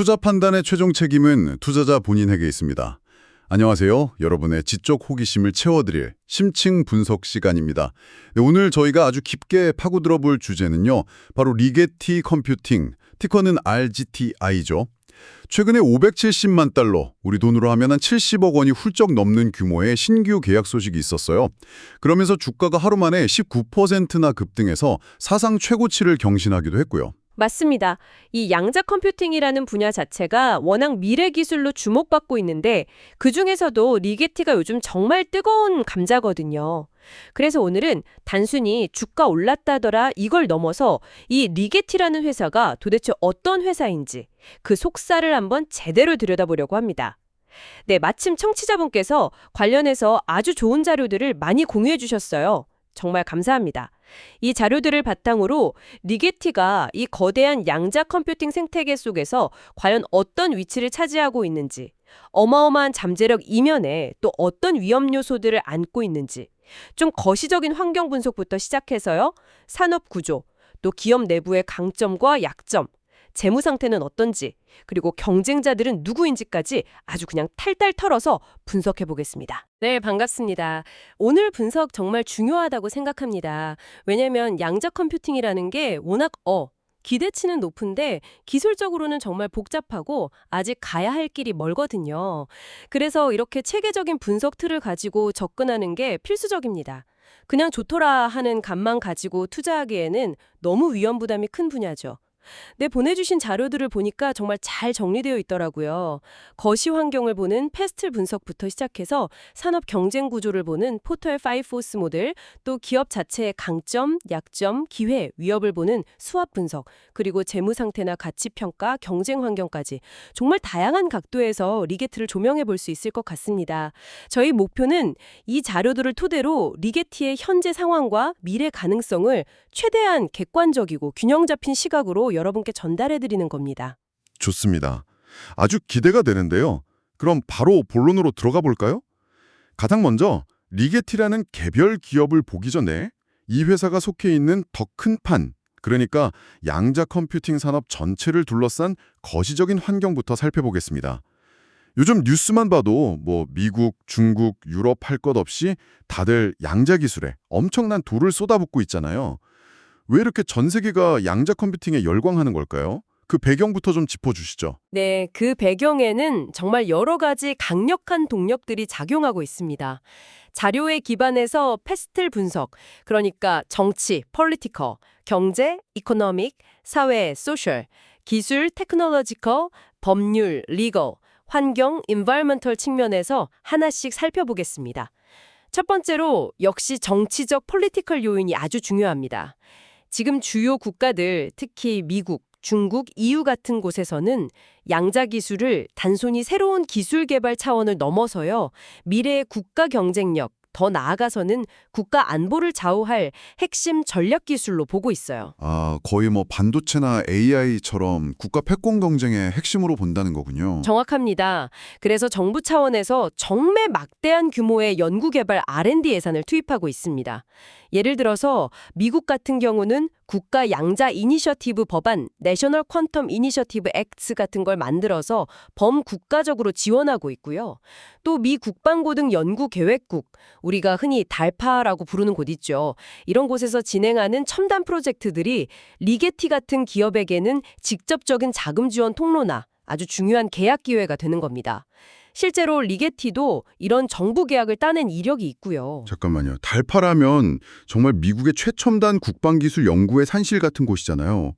투자 판단의 최종 책임은 투자자 본인에게 있습니다. 안녕하세요. 여러분의 지적 호기심을 채워드릴 심층 분석 시간입니다. 네, 오늘 저희가 아주 깊게 파고들어 볼 주제는요. 바로 리게티 컴퓨팅, 티커는 RGTI죠. 최근에 570만 달러, 우리 돈으로 하면 한 70억 원이 훌쩍 넘는 규모의 신규 계약 소식이 있었어요. 그러면서 주가가 하루 만에 19%나 급등해서 사상 최고치를 경신하기도 했고요. 맞습니다. 이 양자 컴퓨팅이라는 분야 자체가 워낙 미래 기술로 주목받고 있는데 그중에서도 리게티가 요즘 정말 뜨거운 감자거든요. 그래서 오늘은 단순히 주가 올랐다더라 이걸 넘어서 이 리게티라는 회사가 도대체 어떤 회사인지 그 속살을 한번 제대로 들여다보려고 합니다. 네, 마침 청취자분께서 관련해서 아주 좋은 자료들을 많이 공유해 주셨어요. 정말 감사합니다. 이 자료들을 바탕으로 리게티가 이 거대한 양자 컴퓨팅 생태계 속에서 과연 어떤 위치를 차지하고 있는지, 어마어마한 잠재력 이면에 또 어떤 위험 요소들을 안고 있는지, 좀 거시적인 환경 분석부터 시작해서요. 산업 구조, 또 기업 내부의 강점과 약점, 재무 상태는 어떤지, 그리고 경쟁자들은 누구인지까지 아주 그냥 탈탈 털어서 분석해 보겠습니다. 네, 반갑습니다. 오늘 분석 정말 중요하다고 생각합니다. 왜냐면 양자 컴퓨팅이라는 게 워낙 기대치는 높은데 기술적으로는 정말 복잡하고 아직 가야 할 길이 멀거든요. 그래서 이렇게 체계적인 분석 틀을 가지고 접근하는 게 필수적입니다. 그냥 좋더라 하는 감만 가지고 투자하기에는 너무 위험 부담이 큰 분야죠. 네, 보내주신 자료들을 보니까 정말 잘 정리되어 있더라고요. 거시 환경을 보는 패스틀 분석부터 시작해서 산업 경쟁 구조를 보는 포털 5포스 모델, 또 기업 자체의 강점, 약점, 기회, 위협을 보는 수합 분석, 그리고 재무 상태나 가치 평가, 경쟁 환경까지 정말 다양한 각도에서 리게티를 조명해 볼 수 있을 것 같습니다. 저희 목표는 이 자료들을 토대로 리게티의 현재 상황과 미래 가능성을 최대한 객관적이고 균형 잡힌 시각으로 여러분께 전달해드리는 겁니다. 좋습니다. 아주 기대가 되는데요. 그럼 바로 본론으로 들어가 볼까요? 가장 먼저 리게티라는 개별 기업을 보기 전에 이 회사가 속해 있는 더 큰 판, 그러니까 양자 컴퓨팅 산업 전체를 둘러싼 거시적인 환경부터 살펴보겠습니다. 요즘 뉴스만 봐도 미국, 중국, 유럽 할 것 없이 다들 양자 기술에 엄청난 돈을 쏟아붓고 있잖아요. 왜 이렇게 전 세계가 양자 컴퓨팅에 열광하는 걸까요? 그 배경부터 좀 짚어주시죠. 네, 그 배경에는 정말 여러 가지 강력한 동력들이 작용하고 있습니다. 자료에 기반해서 패스틀 분석, 그러니까 정치, 폴리티컬, 경제, 이코노믹, 사회, 소셜, 기술, 테크놀로지컬, 법률, 리걸, 환경, 인바이러먼털 측면에서 하나씩 살펴보겠습니다. 첫 번째로 역시 정치적 폴리티컬 요인이 아주 중요합니다. 지금 주요 국가들, 특히 미국, 중국, EU 같은 곳에서는 양자 기술을 단순히 새로운 기술 개발 차원을 넘어서요. 미래의 국가 경쟁력, 더 나아가서는 국가 안보를 좌우할 핵심 전략 기술로 보고 있어요. 거의 반도체나 AI처럼 국가 패권 경쟁의 핵심으로 본다는 거군요. 정확합니다. 그래서 정부 차원에서 정말 막대한 규모의 연구개발 R&D 예산을 투입하고 있습니다. 예를 들어서 미국 같은 경우는 국가 양자 이니셔티브 법안, 내셔널 퀀텀 이니셔티브 액트 같은 걸 만들어서 범국가적으로 지원하고 있고요. 또 미 국방고등 연구계획국, 우리가 흔히 달파라고 부르는 곳 있죠. 이런 곳에서 진행하는 첨단 프로젝트들이 리게티 같은 기업에게는 직접적인 자금 지원 통로나 아주 중요한 계약 기회가 되는 겁니다. 실제로 리게티도 이런 정부 계약을 따낸 이력이 있고요. 잠깐만요. 달파라면 정말 미국의 최첨단 국방기술 연구의 산실 같은 곳이잖아요.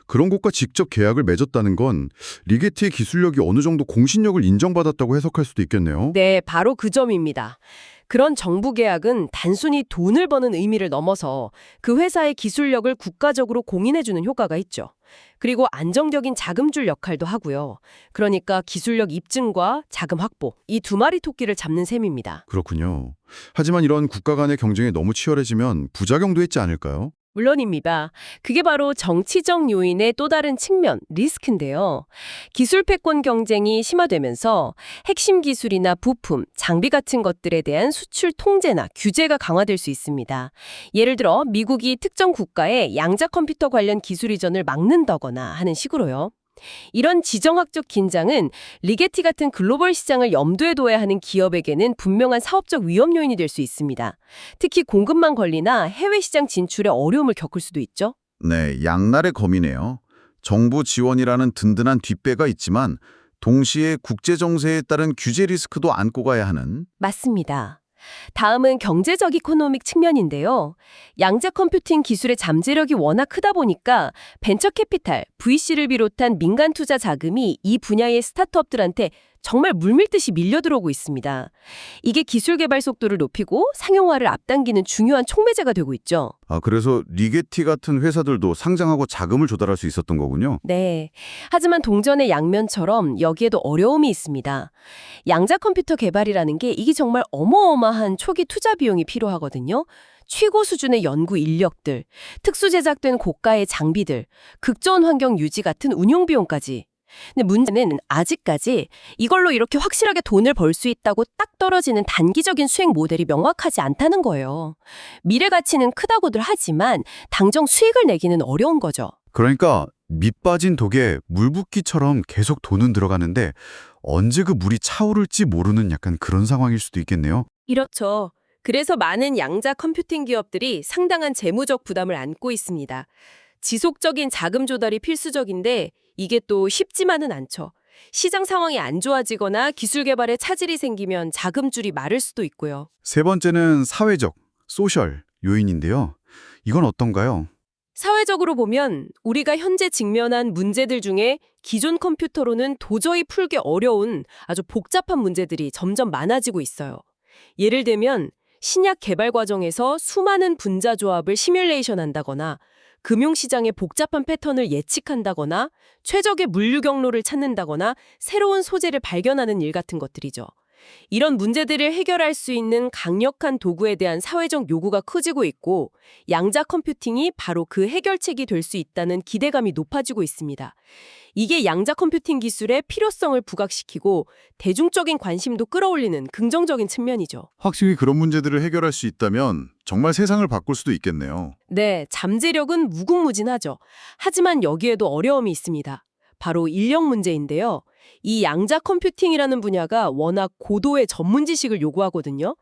그런 곳과 직접 계약을 맺었다는 건 리게티의 기술력이 어느 정도 공신력을 인정받았다고 해석할 수도 있겠네요. 네, 바로 그 점입니다. 그런 정부 계약은 단순히 돈을 버는 의미를 넘어서 그 회사의 기술력을 국가적으로 공인해주는 효과가 있죠. 그리고 안정적인 자금줄 역할도 하고요. 그러니까 기술력 입증과 자금 확보, 이 두 마리 토끼를 잡는 셈입니다. 그렇군요. 하지만 이런 국가 간의 경쟁이 너무 치열해지면 부작용도 있지 않을까요? 물론입니다. 그게 바로 정치적 요인의 또 다른 측면, 리스크인데요. 기술 패권 경쟁이 심화되면서 핵심 기술이나 부품, 장비 같은 것들에 대한 수출 통제나 규제가 강화될 수 있습니다. 예를 들어 미국이 특정 국가에 양자 컴퓨터 관련 기술 이전을 막는다거나 하는 식으로요. 이런 지정학적 긴장은 리게티 같은 글로벌 시장을 염두에 둬야 하는 기업에게는 분명한 사업적 위험 요인이 될 수 있습니다. 특히 공급망 관리나 해외 시장 진출에 어려움을 겪을 수도 있죠. 네, 양날의 검이네요. 정부 지원이라는 든든한 뒷배가 있지만 동시에 국제 정세에 따른 규제 리스크도 안고 가야 하는. 맞습니다. 다음은 경제적 이코노믹 측면인데요. 양자 컴퓨팅 기술의 잠재력이 워낙 크다 보니까 벤처 캐피탈, VC를 비롯한 민간 투자 자금이 이 분야의 스타트업들한테 정말 물밀듯이 밀려 들어오고 있습니다. 이게 기술 개발 속도를 높이고 상용화를 앞당기는 중요한 촉매제가 되고 있죠. 그래서 리게티 같은 회사들도 상장하고 자금을 조달할 수 있었던 거군요. 네. 하지만 동전의 양면처럼 여기에도 어려움이 있습니다. 양자 컴퓨터 개발이라는 게 이게 정말 어마어마한 초기 투자 비용이 필요하거든요. 최고 수준의 연구 인력들, 특수 제작된 고가의 장비들, 극저온 환경 유지 같은 운용 비용까지. 근데 문제는 아직까지 이걸로 이렇게 확실하게 돈을 벌 수 있다고 딱 떨어지는 단기적인 수익 모델이 명확하지 않다는 거예요. 미래 가치는 크다고들 하지만 당장 수익을 내기는 어려운 거죠. 그러니까 밑 빠진 독에 물 붓기처럼 계속 돈은 들어가는데 언제 그 물이 차오를지 모르는 약간 그런 상황일 수도 있겠네요. 이렇죠. 그래서 많은 양자 컴퓨팅 기업들이 상당한 재무적 부담을 안고 있습니다. 지속적인 자금 조달이 필수적인데 이게 또 쉽지만은 않죠. 시장 상황이 안 좋아지거나 기술 개발에 차질이 생기면 자금줄이 마를 수도 있고요. 세 번째는 사회적, 소셜 요인인데요. 이건 어떤가요? 사회적으로 보면 우리가 현재 직면한 문제들 중에 기존 컴퓨터로는 도저히 풀기 어려운 아주 복잡한 문제들이 점점 많아지고 있어요. 예를 들면 신약 개발 과정에서 수많은 분자 조합을 시뮬레이션 한다거나 금융시장의 복잡한 패턴을 예측한다거나 최적의 물류 경로를 찾는다거나 새로운 소재를 발견하는 일 같은 것들이죠. 이런 문제들을 해결할 수 있는 강력한 도구에 대한 사회적 요구가 커지고 있고 양자 컴퓨팅이 바로 그 해결책이 될 수 있다는 기대감이 높아지고 있습니다. 이게 양자 컴퓨팅 기술의 필요성을 부각시키고 대중적인 관심도 끌어올리는 긍정적인 측면이죠. 확실히 그런 문제들을 해결할 수 있다면 정말 세상을 바꿀 수도 있겠네요. 네, 잠재력은 무궁무진하죠. 하지만 여기에도 어려움이 있습니다. 바로 인력 문제인데요. 이 양자 컴퓨팅이라는 분야가 워낙 고도의 전문 지식을 요구하거든요.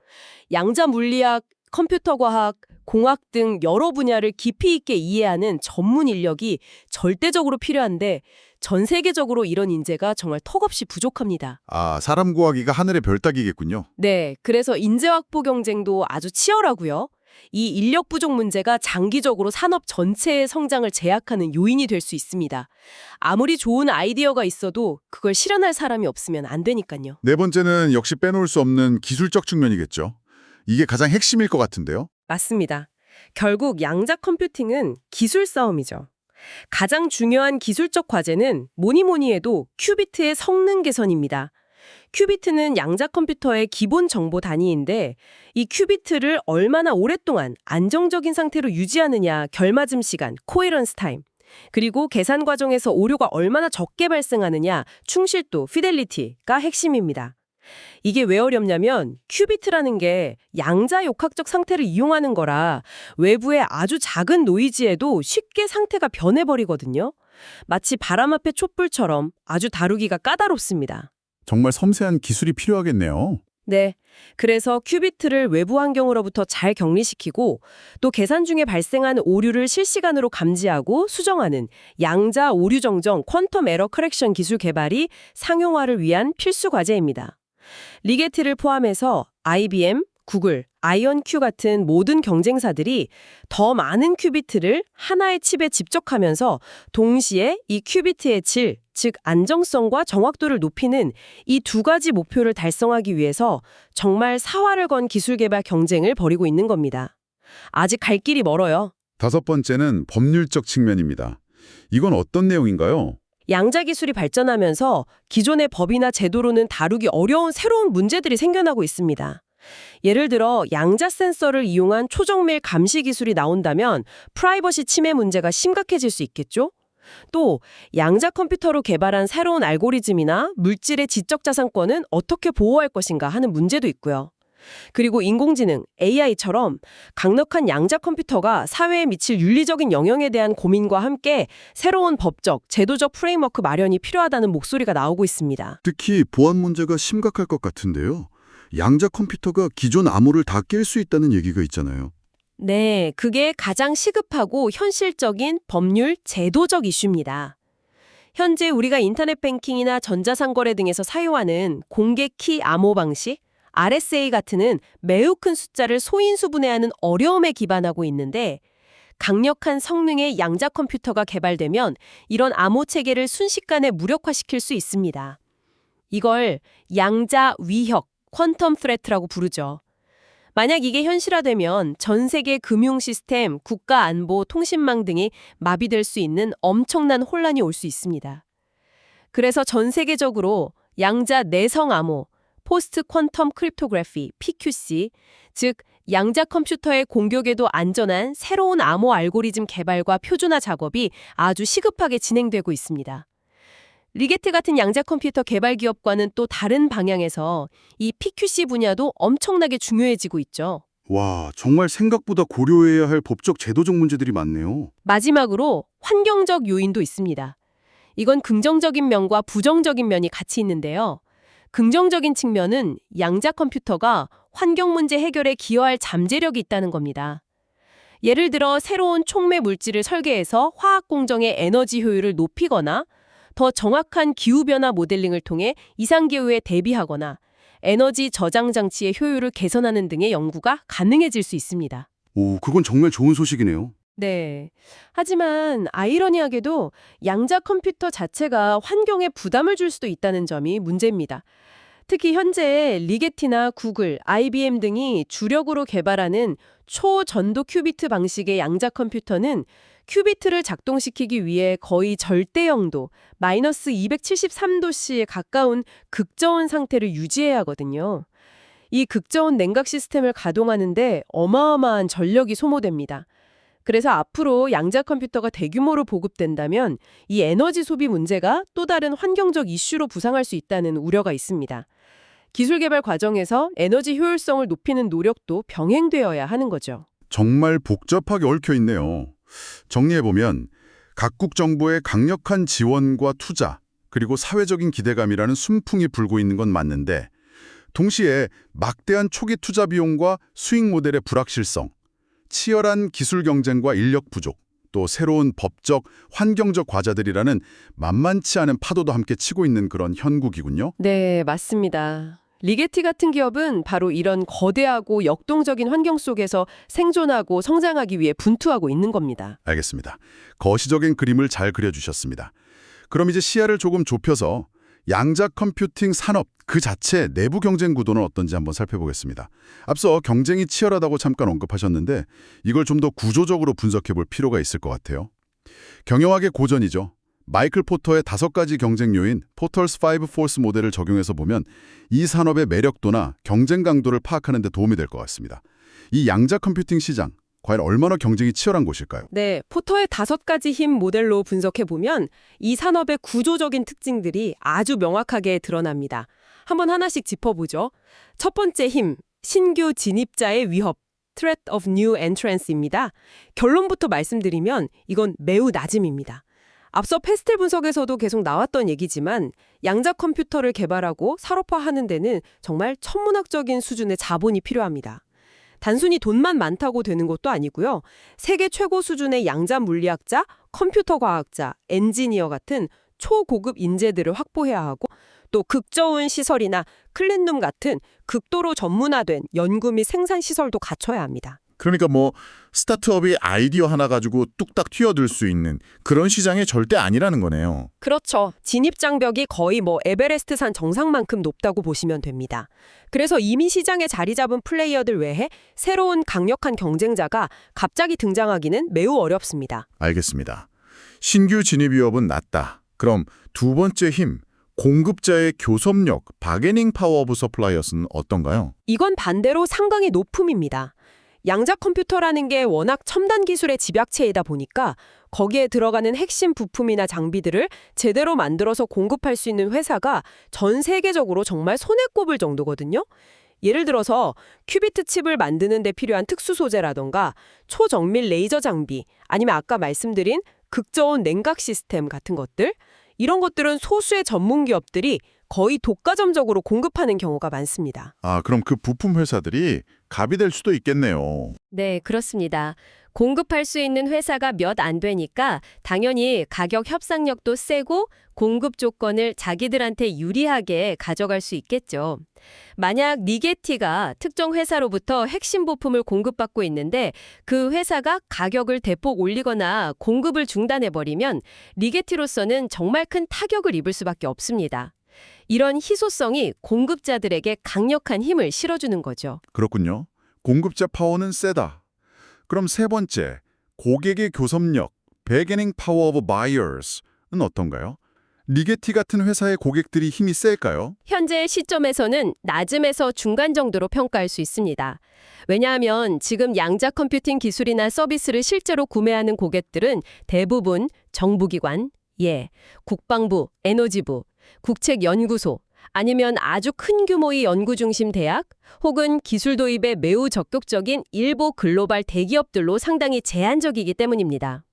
양자 물리학, 컴퓨터 과학, 공학 등 여러 분야를 깊이 있게 이해하는 전문 인력이 절대적으로 필요한데 전 세계적으로 이런 인재가 정말 턱없이 부족합니다. 사람 구하기가 하늘의 별 따기겠군요. 네, 그래서 인재 확보 경쟁도 아주 치열하고요. 이 인력 부족 문제가 장기적으로 산업 전체의 성장을 제약하는 요인이 될 수 있습니다. 아무리 좋은 아이디어가 있어도 그걸 실현할 사람이 없으면 안 되니까요. 네 번째는 역시 빼놓을 수 없는 기술적 측면이겠죠. 이게 가장 핵심일 것 같은데요. 맞습니다. 결국 양자 컴퓨팅은 기술 싸움이죠. 가장 중요한 기술적 과제는 뭐니 해도 큐비트의 성능 개선입니다. 큐비트는 양자 컴퓨터의 기본 정보 단위인데 이 큐비트를 얼마나 오랫동안 안정적인 상태로 유지하느냐, 결맞음 시간, 코헤런스 타임, 그리고 계산 과정에서 오류가 얼마나 적게 발생하느냐, 충실도, 피델리티가 핵심입니다. 이게 왜 어렵냐면 큐비트라는 게 양자 역학적 상태를 이용하는 거라 외부의 아주 작은 노이즈에도 쉽게 상태가 변해버리거든요. 마치 바람 앞의 촛불처럼 아주 다루기가 까다롭습니다. 정말 섬세한 기술이 필요하겠네요. 네. 그래서 큐비트를 외부 환경으로부터 잘 격리시키고 또 계산 중에 발생하는 오류를 실시간으로 감지하고 수정하는 양자 오류 정정 퀀텀 에러 커렉션 기술 개발이 상용화를 위한 필수 과제입니다. 리게티를 포함해서 IBM, 구글, 아이언큐 같은 모든 경쟁사들이 더 많은 큐비트를 하나의 칩에 집적하면서 동시에 이 큐비트의 질, 즉 안정성과 정확도를 높이는 이 두 가지 목표를 달성하기 위해서 정말 사활을 건 기술 개발 경쟁을 벌이고 있는 겁니다. 아직 갈 길이 멀어요. 다섯 번째는 법률적 측면입니다. 이건 어떤 내용인가요? 양자 기술이 발전하면서 기존의 법이나 제도로는 다루기 어려운 새로운 문제들이 생겨나고 있습니다. 예를 들어 양자 센서를 이용한 초정밀 감시 기술이 나온다면 프라이버시 침해 문제가 심각해질 수 있겠죠? 또 양자 컴퓨터로 개발한 새로운 알고리즘이나 물질의 지적 자산권은 어떻게 보호할 것인가 하는 문제도 있고요. 그리고 인공지능, AI처럼 강력한 양자 컴퓨터가 사회에 미칠 윤리적인 영향에 대한 고민과 함께 새로운 법적, 제도적 프레임워크 마련이 필요하다는 목소리가 나오고 있습니다. 특히 보안 문제가 심각할 것 같은데요. 양자 컴퓨터가 기존 암호를 다 깰 수 있다는 얘기가 있잖아요. 네, 그게 가장 시급하고 현실적인 법률, 제도적 이슈입니다. 현재 우리가 인터넷 뱅킹이나 전자상거래 등에서 사용하는 공개 키 암호 방식, RSA 같은 매우 큰 숫자를 소인수분해하는 어려움에 기반하고 있는데 강력한 성능의 양자 컴퓨터가 개발되면 이런 암호 체계를 순식간에 무력화시킬 수 있습니다. 이걸 양자 위협, 퀀텀 스레트라고 부르죠. 만약 이게 현실화되면 전 세계 금융 시스템, 국가 안보, 통신망 등이 마비될 수 있는 엄청난 혼란이 올 수 있습니다. 그래서 전 세계적으로 양자 내성 암호, 포스트 퀀텀 크립토그래피, PQC, 즉 양자 컴퓨터의 공격에도 안전한 새로운 암호 알고리즘 개발과 표준화 작업이 아주 시급하게 진행되고 있습니다. 리게트 같은 양자 컴퓨터 개발 기업과는 또 다른 방향에서 이 PQC 분야도 엄청나게 중요해지고 있죠. 와, 정말 생각보다 고려해야 할 법적 제도적 문제들이 많네요. 마지막으로 환경적 요인도 있습니다. 이건 긍정적인 면과 부정적인 면이 같이 있는데요. 긍정적인 측면은 양자 컴퓨터가 환경 문제 해결에 기여할 잠재력이 있다는 겁니다. 예를 들어 새로운 촉매 물질을 설계해서 화학 공정의 에너지 효율을 높이거나 더 정확한 기후변화 모델링을 통해 이상기후에 대비하거나 에너지 저장 장치의 효율을 개선하는 등의 연구가 가능해질 수 있습니다. 오, 그건 정말 좋은 소식이네요. 네. 하지만 아이러니하게도 양자 컴퓨터 자체가 환경에 부담을 줄 수도 있다는 점이 문제입니다. 특히 현재 리게티나 구글, IBM 등이 주력으로 개발하는 초전도 큐비트 방식의 양자 컴퓨터는 큐비트를 작동시키기 위해 거의 절대 영도, 마이너스 273도씨에 가까운 극저온 상태를 유지해야 하거든요. 이 극저온 냉각 시스템을 가동하는데 어마어마한 전력이 소모됩니다. 그래서 앞으로 양자 컴퓨터가 대규모로 보급된다면 이 에너지 소비 문제가 또 다른 환경적 이슈로 부상할 수 있다는 우려가 있습니다. 기술 개발 과정에서 에너지 효율성을 높이는 노력도 병행되어야 하는 거죠. 정말 복잡하게 얽혀 있네요. 정리해보면 각국 정부의 강력한 지원과 투자, 그리고 사회적인 기대감이라는 순풍이 불고 있는 건 맞는데 동시에 막대한 초기 투자 비용과 수익 모델의 불확실성, 치열한 기술 경쟁과 인력 부족, 또 새로운 법적, 환경적 과제들이라는 만만치 않은 파도도 함께 치고 있는 그런 현국이군요. 네, 맞습니다. 리게티 같은 기업은 바로 이런 거대하고 역동적인 환경 속에서 생존하고 성장하기 위해 분투하고 있는 겁니다. 알겠습니다. 거시적인 그림을 잘 그려주셨습니다. 그럼 이제 시야를 조금 좁혀서 양자 컴퓨팅 산업 그 자체 내부 경쟁 구도는 어떤지 한번 살펴보겠습니다. 앞서 경쟁이 치열하다고 잠깐 언급하셨는데 이걸 좀 더 구조적으로 분석해 볼 필요가 있을 것 같아요. 경영학의 고전이죠. 마이클 포터의 5가지 경쟁 요인, 포터스 5 포스 모델을 적용해서 보면 이 산업의 매력도나 경쟁 강도를 파악하는 데 도움이 될 것 같습니다. 이 양자 컴퓨팅 시장, 과연 얼마나 경쟁이 치열한 곳일까요? 네, 포터의 5가지 힘 모델로 분석해보면 이 산업의 구조적인 특징들이 아주 명확하게 드러납니다. 한번 하나씩 짚어보죠. 첫 번째 힘, 신규 진입자의 위협, Threat of New Entrance입니다. 결론부터 말씀드리면 이건 매우 낮음입니다. 앞서 패스텔 분석에서도 계속 나왔던 얘기지만 양자 컴퓨터를 개발하고 산업화하는 데는 정말 천문학적인 수준의 자본이 필요합니다. 단순히 돈만 많다고 되는 것도 아니고요. 세계 최고 수준의 양자 물리학자, 컴퓨터 과학자, 엔지니어 같은 초고급 인재들을 확보해야 하고 또 극저온 시설이나 클린룸 같은 극도로 전문화된 연구 및 생산 시설도 갖춰야 합니다. 그러니까 뭐 스타트업이 아이디어 하나 가지고 뚝딱 튀어들 수 있는 그런 시장이 절대 아니라는 거네요. 그렇죠. 진입 장벽이 거의 에베레스트산 정상만큼 높다고 보시면 됩니다. 그래서 이미 시장에 자리 잡은 플레이어들 외에 새로운 강력한 경쟁자가 갑자기 등장하기는 매우 어렵습니다. 알겠습니다. 신규 진입 위협은 낮다. 그럼 두 번째 힘, 공급자의 교섭력, 바게닝 파워 오브 서플라이어스는 어떤가요? 이건 반대로 상당히 높음입니다. 양자 컴퓨터라는 게 워낙 첨단 기술의 집약체이다 보니까 거기에 들어가는 핵심 부품이나 장비들을 제대로 만들어서 공급할 수 있는 회사가 전 세계적으로 정말 손에 꼽을 정도거든요. 예를 들어서 큐비트 칩을 만드는 데 필요한 특수 소재라던가 초정밀 레이저 장비, 아니면 아까 말씀드린 극저온 냉각 시스템 같은 것들, 이런 것들은 소수의 전문 기업들이 거의 독과점적으로 공급하는 경우가 많습니다. 아, 그럼 그 부품 회사들이 갑이 될 수도 있겠네요. 네, 그렇습니다. 공급할 수 있는 회사가 몇 안 되니까 당연히 가격 협상력도 세고 공급 조건을 자기들한테 유리하게 가져갈 수 있겠죠. 만약 리게티가 특정 회사로부터 핵심 부품을 공급받고 있는데 그 회사가 가격을 대폭 올리거나 공급을 중단해버리면 리게티로서는 정말 큰 타격을 입을 수밖에 없습니다. 이런 희소성이 공급자들에게 강력한 힘을 실어주는 거죠. 그렇군요. 공급자 파워는 세다. 그럼 세 번째, 고객의 교섭력, bargaining power of buyers는 어떤가요? 리게티 같은 회사의 고객들이 힘이 셀까요? 현재 시점에서는 낮음에서 중간 정도로 평가할 수 있습니다. 왜냐하면 지금 양자 컴퓨팅 기술이나 서비스를 실제로 구매하는 고객들은 대부분 정부기관, 국방부, 에너지부, 국책연구소, 아니면 아주 큰 규모의 연구 중심 대학, 혹은 기술 도입에 매우 적극적인 일부 글로벌 대기업들로 상당히 제한적이기 때문입니다.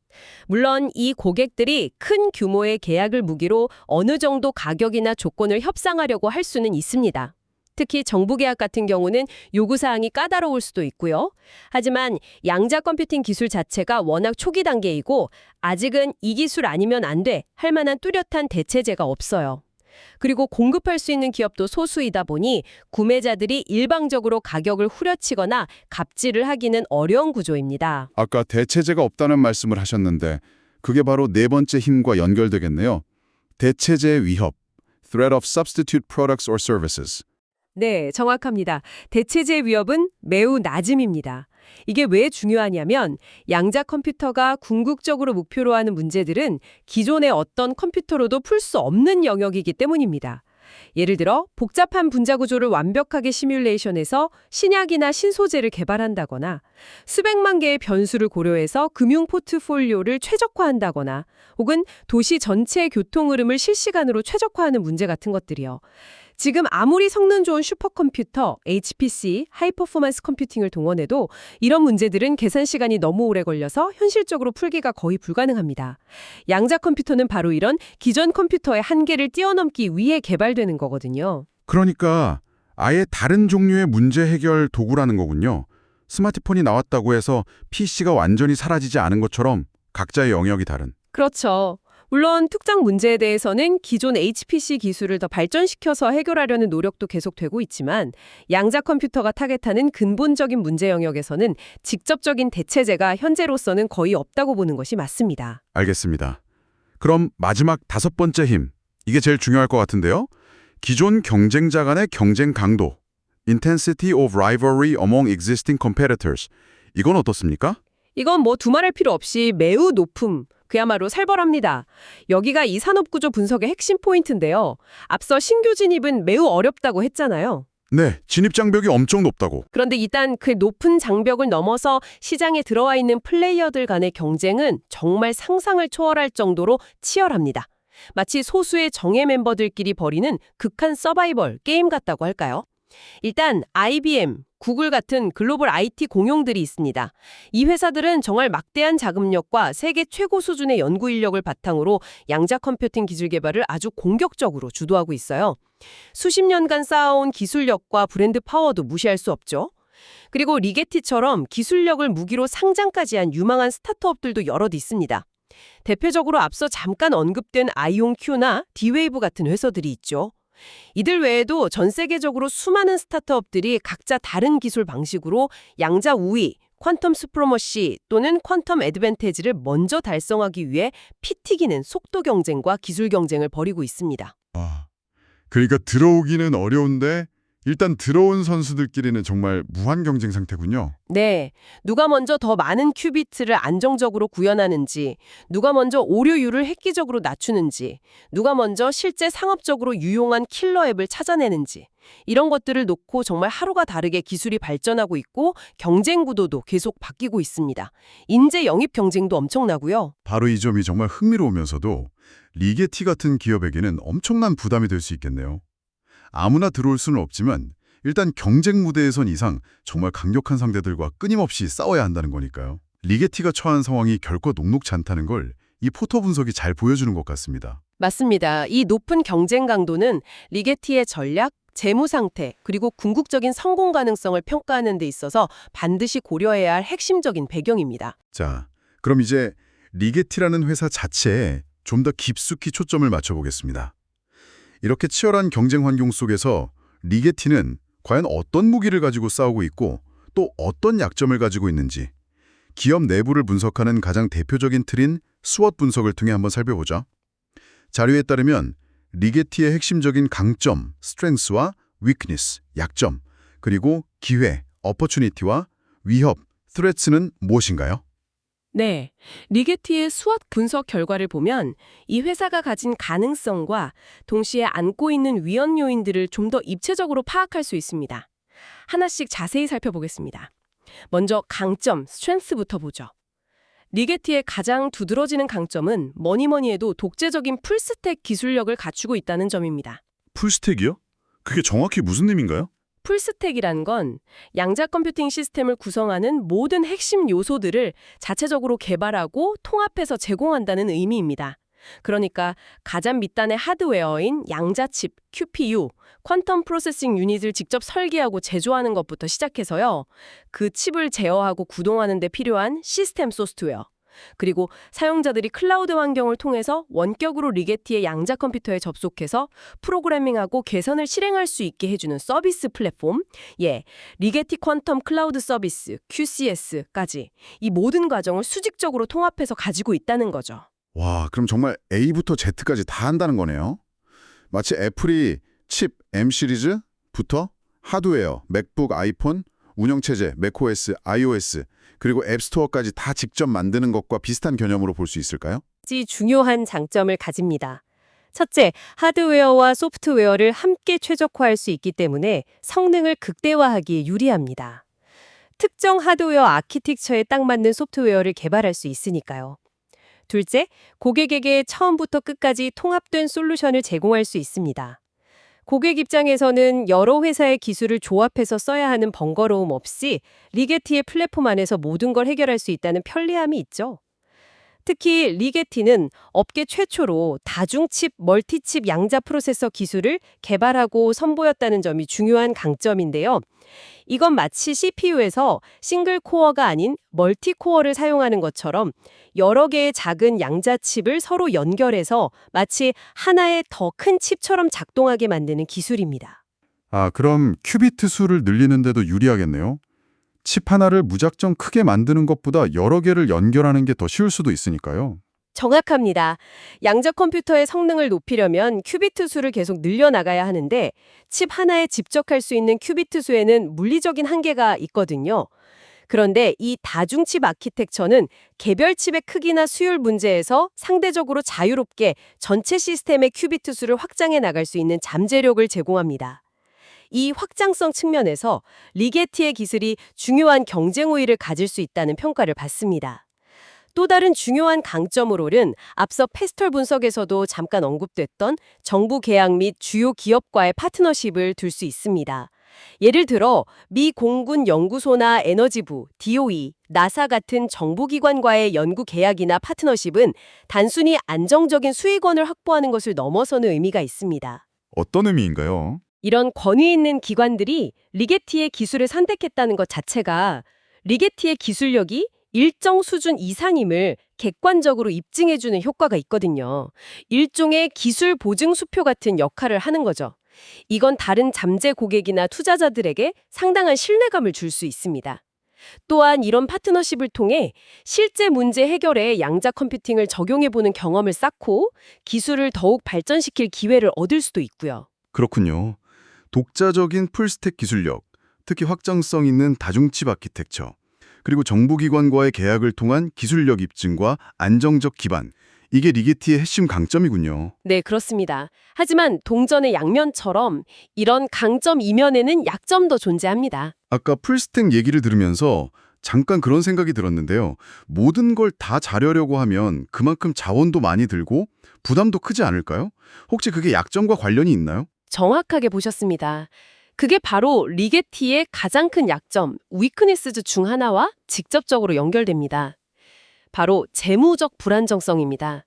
물론 이 고객들이 큰 규모의 계약을 무기로 어느 정도 가격이나 조건을 협상하려고 할 수는 있습니다. 특히 정부 계약 같은 경우는 요구사항이 까다로울 수도 있고요. 하지만 양자 컴퓨팅 기술 자체가 워낙 초기 단계이고 아직은 이 기술 아니면 안 돼 할 만한 뚜렷한 대체제가 없어요. 그리고 공급할 수 있는 기업도 소수이다 보니 구매자들이 일방적으로 가격을 후려치거나 갑질을 하기는 어려운 구조입니다. 아까 대체제가 없다는 말씀을 하셨는데 그게 바로 네 번째 힘과 연결되겠네요. 대체제의 위협, threat of substitute products or services. 네, 정확합니다. 대체제의 위협은 매우 낮음입니다. 이게 왜 중요하냐면 양자 컴퓨터가 궁극적으로 목표로 하는 문제들은 기존의 어떤 컴퓨터로도 풀 수 없는 영역이기 때문입니다. 예를 들어 복잡한 분자 구조를 완벽하게 시뮬레이션해서 신약이나 신소재를 개발한다거나 수백만 개의 변수를 고려해서 금융 포트폴리오를 최적화한다거나 혹은 도시 전체의 교통 흐름을 실시간으로 최적화하는 문제 같은 것들이요. 지금 아무리 성능 좋은 슈퍼컴퓨터, HPC, 하이퍼포먼스 컴퓨팅을 동원해도 이런 문제들은 계산 시간이 너무 오래 걸려서 현실적으로 풀기가 거의 불가능합니다. 양자 컴퓨터는 바로 이런 기존 컴퓨터의 한계를 뛰어넘기 위해 개발되는 거거든요. 그러니까 아예 다른 종류의 문제 해결 도구라는 거군요. 스마트폰이 나왔다고 해서 PC가 완전히 사라지지 않은 것처럼 각자의 영역이 다른. 그렇죠. 물론 특정 문제에 대해서는 기존 HPC 기술을 더 발전시켜서 해결하려는 노력도 계속되고 있지만 양자 컴퓨터가 타겟하는 근본적인 문제 영역에서는 직접적인 대체제가 현재로서는 거의 없다고 보는 것이 맞습니다. 알겠습니다. 그럼 마지막 다섯 번째 힘. 이게 제일 중요할 것 같은데요. 기존 경쟁자 간의 경쟁 강도. Intensity of rivalry among existing competitors. 이건 어떻습니까? 이건 뭐 두말할 필요 없이 매우 높음. 그야말로 살벌합니다. 여기가 이 산업구조 분석의 핵심 포인트인데요. 앞서 신규 진입은 매우 어렵다고 했잖아요. 네, 진입 장벽이 엄청 높다고. 그런데 일단 그 높은 장벽을 넘어서 시장에 들어와 있는 플레이어들 간의 경쟁은 정말 상상을 초월할 정도로 치열합니다. 마치 소수의 정예 멤버들끼리 벌이는 극한 서바이벌 게임 같다고 할까요? 일단 IBM, 구글 같은 글로벌 IT 공룡들이 있습니다. 이 회사들은 정말 막대한 자금력과 세계 최고 수준의 연구 인력을 바탕으로 양자 컴퓨팅 기술 개발을 아주 공격적으로 주도하고 있어요. 수십 년간 쌓아온 기술력과 브랜드 파워도 무시할 수 없죠. 그리고 리게티처럼 기술력을 무기로 상장까지 한 유망한 스타트업들도 여럿 있습니다. 대표적으로 앞서 잠깐 언급된 아이온큐나 D-Wave 같은 회사들이 있죠. 이들 외에도 전 세계적으로 수많은 스타트업들이 각자 다른 기술 방식으로 양자 우위, 퀀텀 수프로머시 또는 퀀텀 애드밴테지를 먼저 달성하기 위해 피 튀기는 속도 경쟁과 기술 경쟁을 벌이고 있습니다. 그러니까 들어오기는 어려운데 일단 들어온 선수들끼리는 정말 무한 경쟁 상태군요. 네, 누가 먼저 더 많은 큐비트를 안정적으로 구현하는지, 누가 먼저 오류율을 획기적으로 낮추는지, 누가 먼저 실제 상업적으로 유용한 킬러 앱을 찾아내는지 이런 것들을 놓고 정말 하루가 다르게 기술이 발전하고 있고 경쟁 구도도 계속 바뀌고 있습니다. 인재 영입 경쟁도 엄청나고요. 바로 이 점이 정말 흥미로우면서도 리게티 같은 기업에게는 엄청난 부담이 될 수 있겠네요. 아무나 들어올 수는 없지만 일단 경쟁 무대에선 이상 정말 강력한 상대들과 끊임없이 싸워야 한다는 거니까요. 리게티가 처한 상황이 결코 녹록지 않다는 걸 이 포터 분석이 잘 보여주는 것 같습니다. 맞습니다. 이 높은 경쟁 강도는 리게티의 전략, 재무 상태, 그리고 궁극적인 성공 가능성을 평가하는 데 있어서 반드시 고려해야 할 핵심적인 배경입니다. 자, 그럼 이제 리게티라는 회사 자체에 좀 더 깊숙이 초점을 맞춰보겠습니다. 이렇게 치열한 경쟁 환경 속에서 리게티는 과연 어떤 무기를 가지고 싸우고 있고 또 어떤 약점을 가지고 있는지 기업 내부를 분석하는 가장 대표적인 틀인 스워트 분석을 통해 한번 살펴보자. 자료에 따르면 리게티의 핵심적인 강점, 스트렝스와 위크니스, 약점, 그리고 기회, opportunity와 위협, threats는 무엇인가요? 네, 리게티의 스워트 분석 결과를 보면 이 회사가 가진 가능성과 동시에 안고 있는 위험 요인들을 좀 더 입체적으로 파악할 수 있습니다. 하나씩 자세히 살펴보겠습니다. 먼저 강점, 스트렝스부터 보죠. 리게티의 가장 두드러지는 강점은 뭐니 해도 독재적인 풀스택 기술력을 갖추고 있다는 점입니다. 풀스택이요? 그게 정확히 무슨 의미인가요? 풀스택이란 건 양자 컴퓨팅 시스템을 구성하는 모든 핵심 요소들을 자체적으로 개발하고 통합해서 제공한다는 의미입니다. 그러니까 가장 밑단의 하드웨어인 양자칩, QPU, 퀀텀 프로세싱 유닛을 직접 설계하고 제조하는 것부터 시작해서요. 그 칩을 제어하고 구동하는 데 필요한 시스템 소프트웨어, 그리고 사용자들이 클라우드 환경을 통해서 원격으로 리게티의 양자 컴퓨터에 접속해서 프로그래밍하고 개선을 실행할 수 있게 해주는 서비스 플랫폼, 리게티 퀀텀 클라우드 서비스, QCS까지 이 모든 과정을 수직적으로 통합해서 가지고 있다는 거죠. 와, 그럼 정말 A부터 Z까지 다 한다는 거네요. 마치 애플이 칩 M 시리즈부터 하드웨어, 맥북, 아이폰, 운영체제, macOS, iOS, 그리고 앱스토어까지 다 직접 만드는 것과 비슷한 개념으로 볼 수 있을까요? 중요한 장점을 가집니다. 첫째, 하드웨어와 소프트웨어를 함께 최적화할 수 있기 때문에 성능을 극대화하기에 유리합니다. 특정 하드웨어 아키텍처에 딱 맞는 소프트웨어를 개발할 수 있으니까요. 둘째, 고객에게 처음부터 끝까지 통합된 솔루션을 제공할 수 있습니다. 고객 입장에서는 여러 회사의 기술을 조합해서 써야 하는 번거로움 없이 리게티의 플랫폼 안에서 모든 걸 해결할 수 있다는 편리함이 있죠. 특히 리게티는 업계 최초로 다중칩, 멀티칩 양자 프로세서 기술을 개발하고 선보였다는 점이 중요한 강점인데요. 이건 마치 CPU에서 싱글 코어가 아닌 멀티 코어를 사용하는 것처럼 여러 개의 작은 양자 칩을 서로 연결해서 마치 하나의 더 큰 칩처럼 작동하게 만드는 기술입니다. 아, 그럼 큐비트 수를 늘리는데도 유리하겠네요. 칩 하나를 무작정 크게 만드는 것보다 여러 개를 연결하는 게 더 쉬울 수도 있으니까요. 정확합니다. 양자 컴퓨터의 성능을 높이려면 큐비트 수를 계속 늘려나가야 하는데 칩 하나에 집적할 수 있는 큐비트 수에는 물리적인 한계가 있거든요. 그런데 이 다중칩 아키텍처는 개별 칩의 크기나 수율 문제에서 상대적으로 자유롭게 전체 시스템의 큐비트 수를 확장해 나갈 수 있는 잠재력을 제공합니다. 이 확장성 측면에서 리게티의 기술이 중요한 경쟁 우위를 가질 수 있다는 평가를 받습니다. 또 다른 중요한 강점으로는 앞서 패스털 분석에서도 잠깐 언급됐던 정부 계약 및 주요 기업과의 파트너십을 둘 수 있습니다. 예를 들어 미 공군 연구소나 에너지부, DOE, 나사 같은 정부기관과의 연구 계약이나 파트너십은 단순히 안정적인 수익원을 확보하는 것을 넘어서는 의미가 있습니다. 어떤 의미인가요? 이런 권위 있는 기관들이 리게티의 기술을 선택했다는 것 자체가 리게티의 기술력이 일정 수준 이상임을 객관적으로 입증해주는 효과가 있거든요. 일종의 기술 보증 수표 같은 역할을 하는 거죠. 이건 다른 잠재 고객이나 투자자들에게 상당한 신뢰감을 줄 수 있습니다. 또한 이런 파트너십을 통해 실제 문제 해결에 양자 컴퓨팅을 적용해보는 경험을 쌓고 기술을 더욱 발전시킬 기회를 얻을 수도 있고요. 그렇군요. 독자적인 풀스택 기술력, 특히 확장성 있는 다중칩 아키텍처, 그리고 정부기관과의 계약을 통한 기술력 입증과 안정적 기반, 이게 리게티의 핵심 강점이군요. 네, 그렇습니다. 하지만 동전의 양면처럼 이런 강점 이면에는 약점도 존재합니다. 아까 풀스택 얘기를 들으면서 잠깐 그런 생각이 들었는데요. 모든 걸 다 잘하려고 하면 그만큼 자원도 많이 들고 부담도 크지 않을까요? 혹시 그게 약점과 관련이 있나요? 정확하게 보셨습니다. 그게 바로 리게티의 가장 큰 약점, 위크니스즈 중 하나와 직접적으로 연결됩니다. 바로 재무적 불안정성입니다.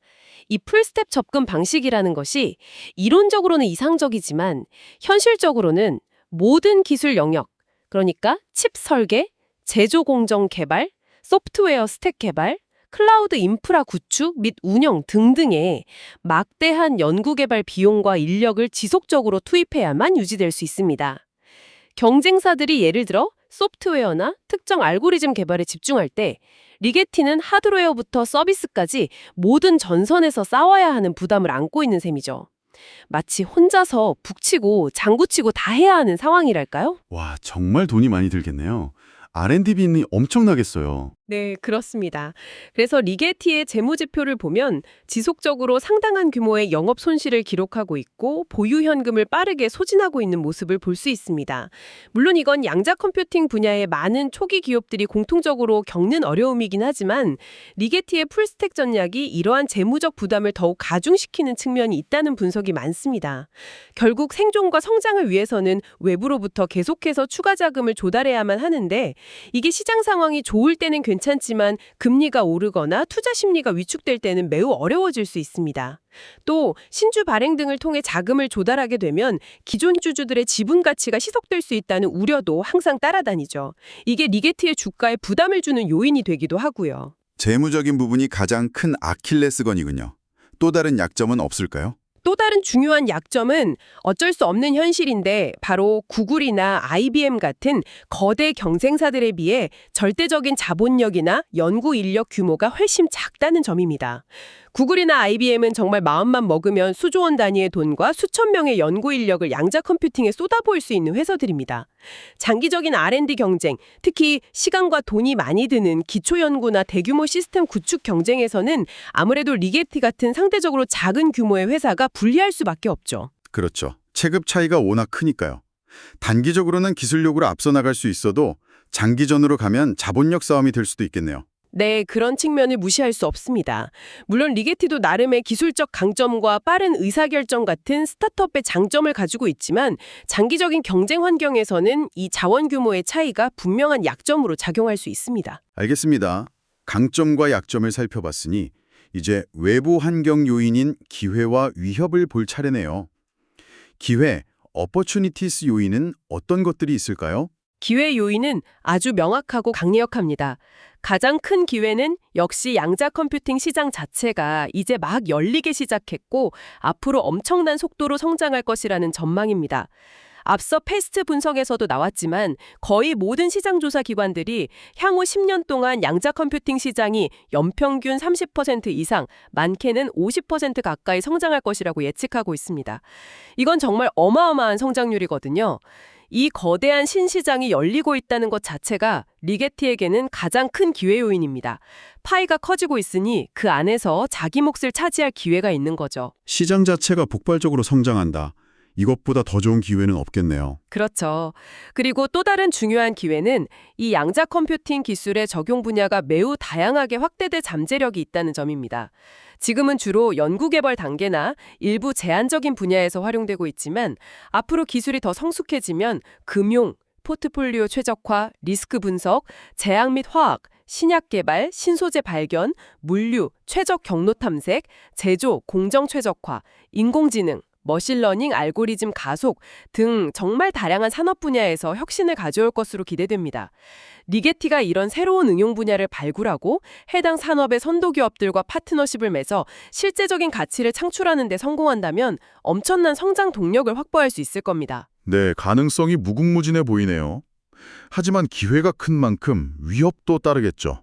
이 풀스텝 접근 방식이라는 것이 이론적으로는 이상적이지만 현실적으로는 모든 기술 영역, 그러니까 칩 설계, 제조 공정 개발, 소프트웨어 스택 개발, 클라우드 인프라 구축 및 운영 등등의 막대한 연구개발 비용과 인력을 지속적으로 투입해야만 유지될 수 있습니다. 경쟁사들이 예를 들어 소프트웨어나 특정 알고리즘 개발에 집중할 때 리게티는 하드웨어부터 서비스까지 모든 전선에서 싸워야 하는 부담을 안고 있는 셈이죠. 마치 혼자서 북치고 장구치고 다 해야 하는 상황이랄까요? 와, 정말 돈이 많이 들겠네요. R&D비는 엄청나겠어요. 네, 그렇습니다. 그래서 리게티의 재무지표를 보면 지속적으로 상당한 규모의 영업 손실을 기록하고 있고 보유 현금을 빠르게 소진하고 있는 모습을 볼 수 있습니다. 물론 이건 양자 컴퓨팅 분야의 많은 초기 기업들이 공통적으로 겪는 어려움이긴 하지만 리게티의 풀스택 전략이 이러한 재무적 부담을 더욱 가중시키는 측면이 있다는 분석이 많습니다. 결국 생존과 성장을 위해서는 외부로부터 계속해서 추가 자금을 조달해야만 하는데 이게 시장 상황이 좋을 때는 괜찮지만 금리가 오르거나 투자 심리가 위축될 때는 매우 어려워질 수 있습니다. 또 신주 발행 등을 통해 자금을 조달하게 되면 기존 주주들의 지분 가치가 희석될 수 있다는 우려도 항상 따라다니죠. 이게 리게티의 주가에 부담을 주는 요인이 되기도 하고요. 재무적인 부분이 가장 큰 아킬레스건이군요. 또 다른 약점은 없을까요? 또 다른 중요한 약점은 어쩔 수 없는 현실인데 바로 구글이나 IBM 같은 거대 경쟁사들에 비해 절대적인 자본력이나 연구 인력 규모가 훨씬 작다는 점입니다. 구글이나 IBM은 정말 마음만 먹으면 수조 원 단위의 돈과 수천 명의 연구 인력을 양자 컴퓨팅에 쏟아부을 수 있는 회사들입니다. 장기적인 R&D 경쟁, 특히 시간과 돈이 많이 드는 기초 연구나 대규모 시스템 구축 경쟁에서는 아무래도 리게티 같은 상대적으로 작은 규모의 회사가 불리할 수밖에 없죠. 그렇죠. 체급 차이가 워낙 크니까요. 단기적으로는 기술력으로 앞서 나갈 수 있어도 장기전으로 가면 자본력 싸움이 될 수도 있겠네요. 네, 그런 측면을 무시할 수 없습니다. 물론 리게티도 나름의 기술적 강점과 빠른 의사결정 같은 스타트업의 장점을 가지고 있지만 장기적인 경쟁 환경에서는 이 자원 규모의 차이가 분명한 약점으로 작용할 수 있습니다. 알겠습니다. 강점과 약점을 살펴봤으니 이제 외부 환경 요인인 기회와 위협을 볼 차례네요. 기회, opportunities 요인은 어떤 것들이 있을까요? 기회 요인은 아주 명확하고 강력합니다. 가장 큰 기회는 역시 양자 컴퓨팅 시장 자체가 이제 막 열리기 시작했고 앞으로 엄청난 속도로 성장할 것이라는 전망입니다. 앞서 패스트 분석에서도 나왔지만 거의 모든 시장 조사 기관들이 향후 10년 동안 양자 컴퓨팅 시장이 연평균 30% 이상, 많게는 50% 가까이 성장할 것이라고 예측하고 있습니다. 이건 정말 어마어마한 성장률이거든요. 이 거대한 신시장이 열리고 있다는 것 자체가 리게티에게는 가장 큰 기회 요인입니다. 파이가 커지고 있으니 그 안에서 자기 몫을 차지할 기회가 있는 거죠. 시장 자체가 폭발적으로 성장한다. 이것보다 더 좋은 기회는 없겠네요. 그렇죠. 그리고 또 다른 중요한 기회는 이 양자 컴퓨팅 기술의 적용 분야가 매우 다양하게 확대돼 잠재력이 있다는 점입니다. 지금은 주로 연구개발 단계나 일부 제한적인 분야에서 활용되고 있지만 앞으로 기술이 더 성숙해지면 금융, 포트폴리오 최적화, 리스크 분석, 제약 및 화학, 신약 개발, 신소재 발견, 물류, 최적 경로 탐색, 제조, 공정 최적화, 인공지능, 머신러닝 알고리즘 가속 등 정말 다양한 산업 분야에서 혁신을 가져올 것으로 기대됩니다. 리게티가 이런 새로운 응용 분야를 발굴하고 해당 산업의 선도 기업들과 파트너십을 맺어 실제적인 가치를 창출하는 데 성공한다면 엄청난 성장 동력을 확보할 수 있을 겁니다. 네, 가능성이 무궁무진해 보이네요. 하지만 기회가 큰 만큼 위협도 따르겠죠.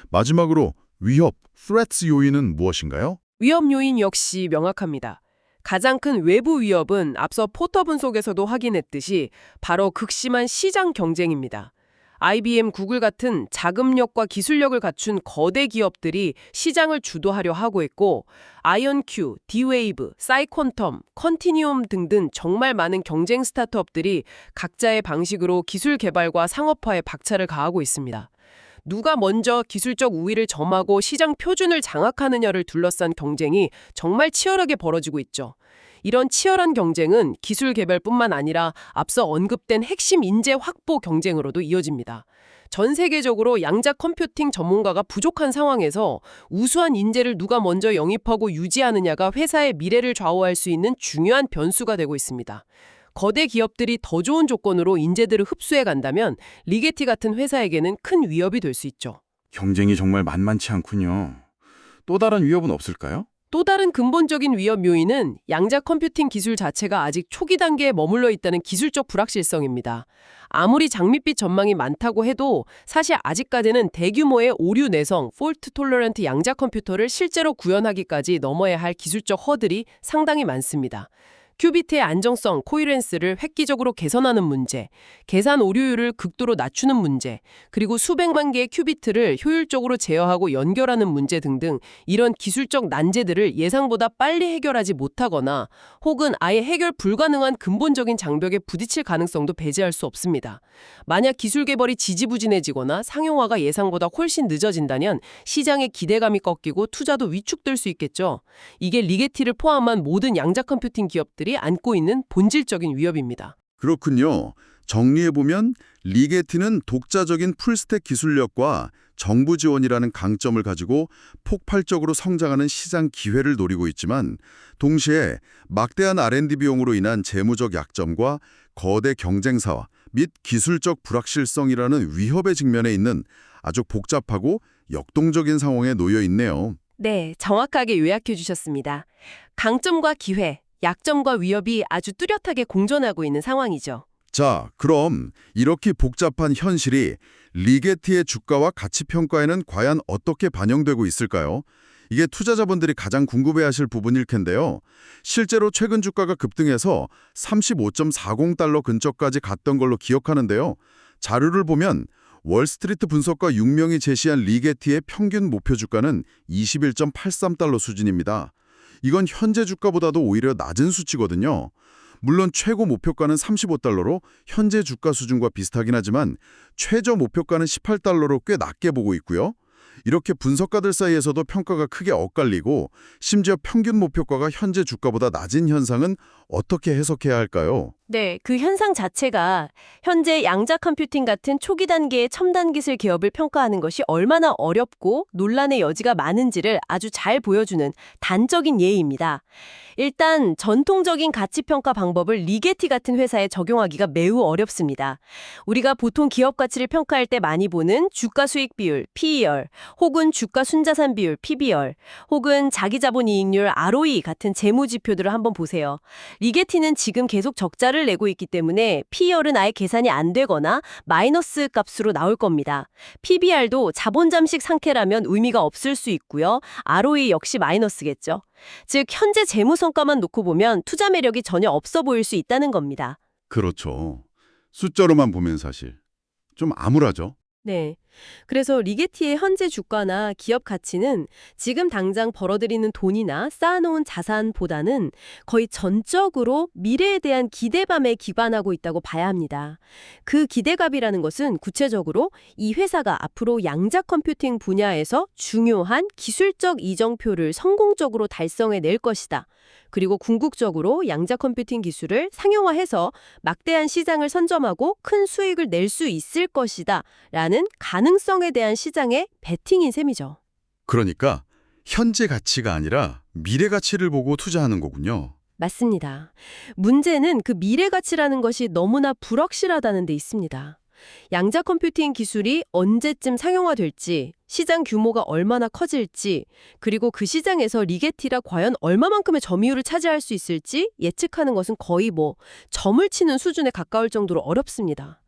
마지막으로 위협, threats 요인은 무엇인가요? 위협 요인 역시 명확합니다. 가장 큰 외부 위협은 앞서 포터 분석에서도 확인했듯이 바로 극심한 시장 경쟁입니다. IBM, 구글 같은 자금력과 기술력을 갖춘 거대 기업들이 시장을 주도하려 하고 있고 아이언큐, D-Wave, 사이콘텀, 컨티니움 등등 정말 많은 경쟁 스타트업들이 각자의 방식으로 기술 개발과 상업화에 박차를 가하고 있습니다. 누가 먼저 기술적 우위를 점하고 시장 표준을 장악하느냐를 둘러싼 경쟁이 정말 치열하게 벌어지고 있죠. 이런 치열한 경쟁은 기술 개발뿐만 아니라 앞서 언급된 핵심 인재 확보 경쟁으로도 이어집니다. 전 세계적으로 양자 컴퓨팅 전문가가 부족한 상황에서 우수한 인재를 누가 먼저 영입하고 유지하느냐가 회사의 미래를 좌우할 수 있는 중요한 변수가 되고 있습니다. 거대 기업들이 더 좋은 조건으로 인재들을 흡수해 간다면 리게티 같은 회사에게는 큰 위협이 될 수 있죠. 경쟁이 정말 만만치 않군요. 또 다른 위협은 없을까요? 또 다른 근본적인 위협 요인은 양자 컴퓨팅 기술 자체가 아직 초기 단계에 머물러 있다는 기술적 불확실성입니다. 아무리 장밋빛 전망이 많다고 해도 사실 아직까지는 대규모의 오류 내성, 폴트 톨러런트 양자 컴퓨터를 실제로 구현하기까지 넘어야 할 기술적 허들이 상당히 많습니다. 큐비트의 안정성, 코이렌스를 획기적으로 개선하는 문제, 계산 오류율을 극도로 낮추는 문제, 그리고 수백만 개의 큐비트를 효율적으로 제어하고 연결하는 문제 등등 이런 기술적 난제들을 예상보다 빨리 해결하지 못하거나 혹은 아예 해결 불가능한 근본적인 장벽에 부딪힐 가능성도 배제할 수 없습니다. 만약 기술 개발이 지지부진해지거나 상용화가 예상보다 훨씬 늦어진다면 시장의 기대감이 꺾이고 투자도 위축될 수 있겠죠. 이게 리게티를 포함한 모든 양자 컴퓨팅 기업들이 안고 있는 본질적인 위협입니다. 그렇군요. 정리해보면 리게티는 독자적인 풀스택 기술력과 정부 지원이라는 강점을 가지고 폭발적으로 성장하는 시장 기회를 노리고 있지만 동시에 막대한 R&D 비용으로 인한 재무적 약점과 거대 경쟁사와 및 기술적 불확실성이라는 위협에 직면해 있는 아주 복잡하고 역동적인 상황에 놓여 있네요. 네, 정확하게 요약해 주셨습니다. 강점과 기회, 약점과 위협이 아주 뚜렷하게 공존하고 있는 상황이죠. 자, 그럼 이렇게 복잡한 현실이 리게티의 주가와 가치 평가에는 과연 어떻게 반영되고 있을까요? 이게 투자자분들이 가장 궁금해하실 부분일 텐데요. 실제로 최근 주가가 급등해서 35.40달러 근처까지 갔던 걸로 기억하는데요. 자료를 보면 월스트리트 분석가 6명이 제시한 리게티의 평균 목표 주가는 21.83달러 수준입니다. 이건 현재 주가보다도 오히려 낮은 수치거든요. 물론 최고 목표가는 35달러로 현재 주가 수준과 비슷하긴 하지만 최저 목표가는 18달러로 꽤 낮게 보고 있고요. 이렇게 분석가들 사이에서도 평가가 크게 엇갈리고 심지어 평균 목표가가 현재 주가보다 낮은 현상은 어떻게 해석해야 할까요? 네, 그 현상 자체가 현재 양자 컴퓨팅 같은 초기 단계의 첨단 기술 기업을 평가하는 것이 얼마나 어렵고 논란의 여지가 많은지를 아주 잘 보여주는 단적인 예입니다. 일단 전통적인 가치 평가 방법을 리게티 같은 회사에 적용하기가 매우 어렵습니다. 우리가 보통 기업 가치를 평가할 때 많이 보는 주가 수익 비율, PER, 혹은 주가 순자산 비율, PBR, 혹은 자기 자본 이익률, ROE 같은 재무 지표들을 한번 보세요. 리게티는 지금 계속 적자를 내고 있기 때문에 PER은 아예 계산이 안 되거나 마이너스 값으로 나올 겁니다. PBR도 자본 잠식 상태라면 의미가 없을 수 있고요. ROE 역시 마이너스겠죠. 즉 현재 재무 성과만 놓고 보면 투자 매력이 전혀 없어 보일 수 있다는 겁니다. 그렇죠. 숫자로만 보면 사실 좀 암울하죠. 네. 그래서 리게티의 현재 주가나 기업 가치는 지금 당장 벌어들이는 돈이나 쌓아놓은 자산보다는 거의 전적으로 미래에 대한 기대감에 기반하고 있다고 봐야 합니다. 그 기대감이라는 것은 구체적으로 이 회사가 앞으로 양자 컴퓨팅 분야에서 중요한 기술적 이정표를 성공적으로 달성해낼 것이다. 그리고 궁극적으로 양자 컴퓨팅 기술을 상용화해서 막대한 시장을 선점하고 큰 수익을 낼 수 있을 것이다. 라는 가능성에 대한 시장의 베팅인 셈이죠. 그러니까 현재 가치가 아니라 미래 가치를 보고 투자하는 거군요. 맞습니다. 문제는 그 미래 가치라는 것이 너무나 불확실하다는 데 있습니다. 양자 컴퓨팅 기술이 언제쯤 상용화될지, 시장 규모가 얼마나 커질지, 그리고 그 시장에서 리게티가 과연 얼마만큼의 점유율을 차지할 수 있을지 예측하는 것은 거의 점을 치는 수준에 가까울 정도로 어렵습니다.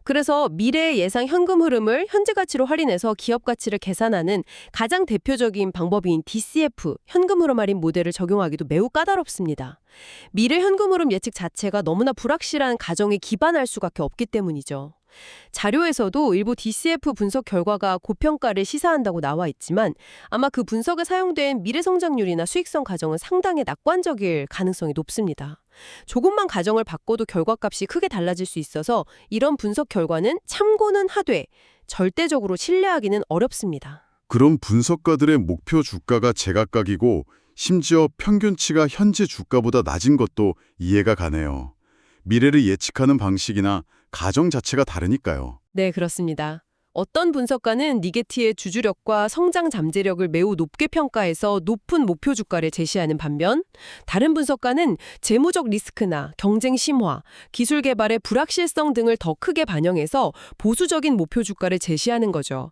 그래서 미래의 예상 현금 흐름을 현재 가치로 할인해서 기업 가치를 계산하는 가장 대표적인 방법인 DCF, 현금 흐름 할인 모델을 적용하기도 매우 까다롭습니다. 미래 현금 흐름 예측 자체가 너무나 불확실한 가정에 기반할 수밖에 없기 때문이죠. 자료에서도 일부 DCF 분석 결과가 고평가를 시사한다고 나와 있지만 아마 그 분석에 사용된 미래 성장률이나 수익성 가정은 상당히 낙관적일 가능성이 높습니다. 조금만 가정을 바꿔도 결과값이 크게 달라질 수 있어서 이런 분석 결과는 참고는 하되 절대적으로 신뢰하기는 어렵습니다. 그럼 분석가들의 목표 주가가 제각각이고 심지어 평균치가 현재 주가보다 낮은 것도 이해가 가네요. 미래를 예측하는 방식이나 가정 자체가 다르니까요. 네, 그렇습니다. 어떤 분석가는 리게티의 주주력과 성장 잠재력을 매우 높게 평가해서 높은 목표 주가를 제시하는 반면 다른 분석가는 재무적 리스크나 경쟁 심화, 기술 개발의 불확실성 등을 더 크게 반영해서 보수적인 목표 주가를 제시하는 거죠.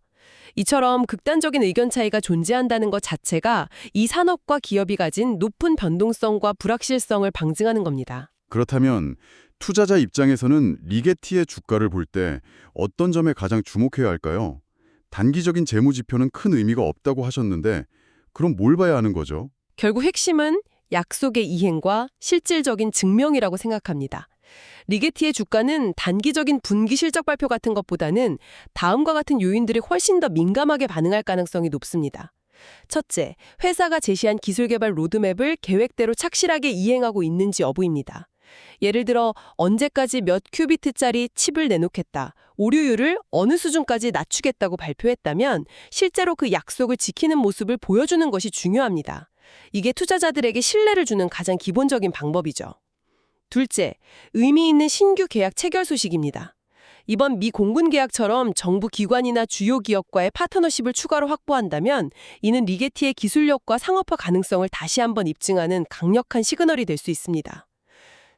이처럼 극단적인 의견 차이가 존재한다는 것 자체가 이 산업과 기업이 가진 높은 변동성과 불확실성을 방증하는 겁니다. 그렇다면 투자자 입장에서는 리게티의 주가를 볼 때 어떤 점에 가장 주목해야 할까요? 단기적인 재무 지표는 큰 의미가 없다고 하셨는데 그럼 뭘 봐야 하는 거죠? 결국 핵심은 약속의 이행과 실질적인 증명이라고 생각합니다. 리게티의 주가는 단기적인 분기 실적 발표 같은 것보다는 다음과 같은 요인들이 훨씬 더 민감하게 반응할 가능성이 높습니다. 첫째, 회사가 제시한 기술 개발 로드맵을 계획대로 착실하게 이행하고 있는지 여부입니다. 예를 들어 언제까지 몇 큐비트짜리 칩을 내놓겠다, 오류율을 어느 수준까지 낮추겠다고 발표했다면 실제로 그 약속을 지키는 모습을 보여주는 것이 중요합니다. 이게 투자자들에게 신뢰를 주는 가장 기본적인 방법이죠. 둘째, 의미 있는 신규 계약 체결 소식입니다. 이번 미 공군 계약처럼 정부 기관이나 주요 기업과의 파트너십을 추가로 확보한다면 이는 리게티의 기술력과 상업화 가능성을 다시 한번 입증하는 강력한 시그널이 될 수 있습니다.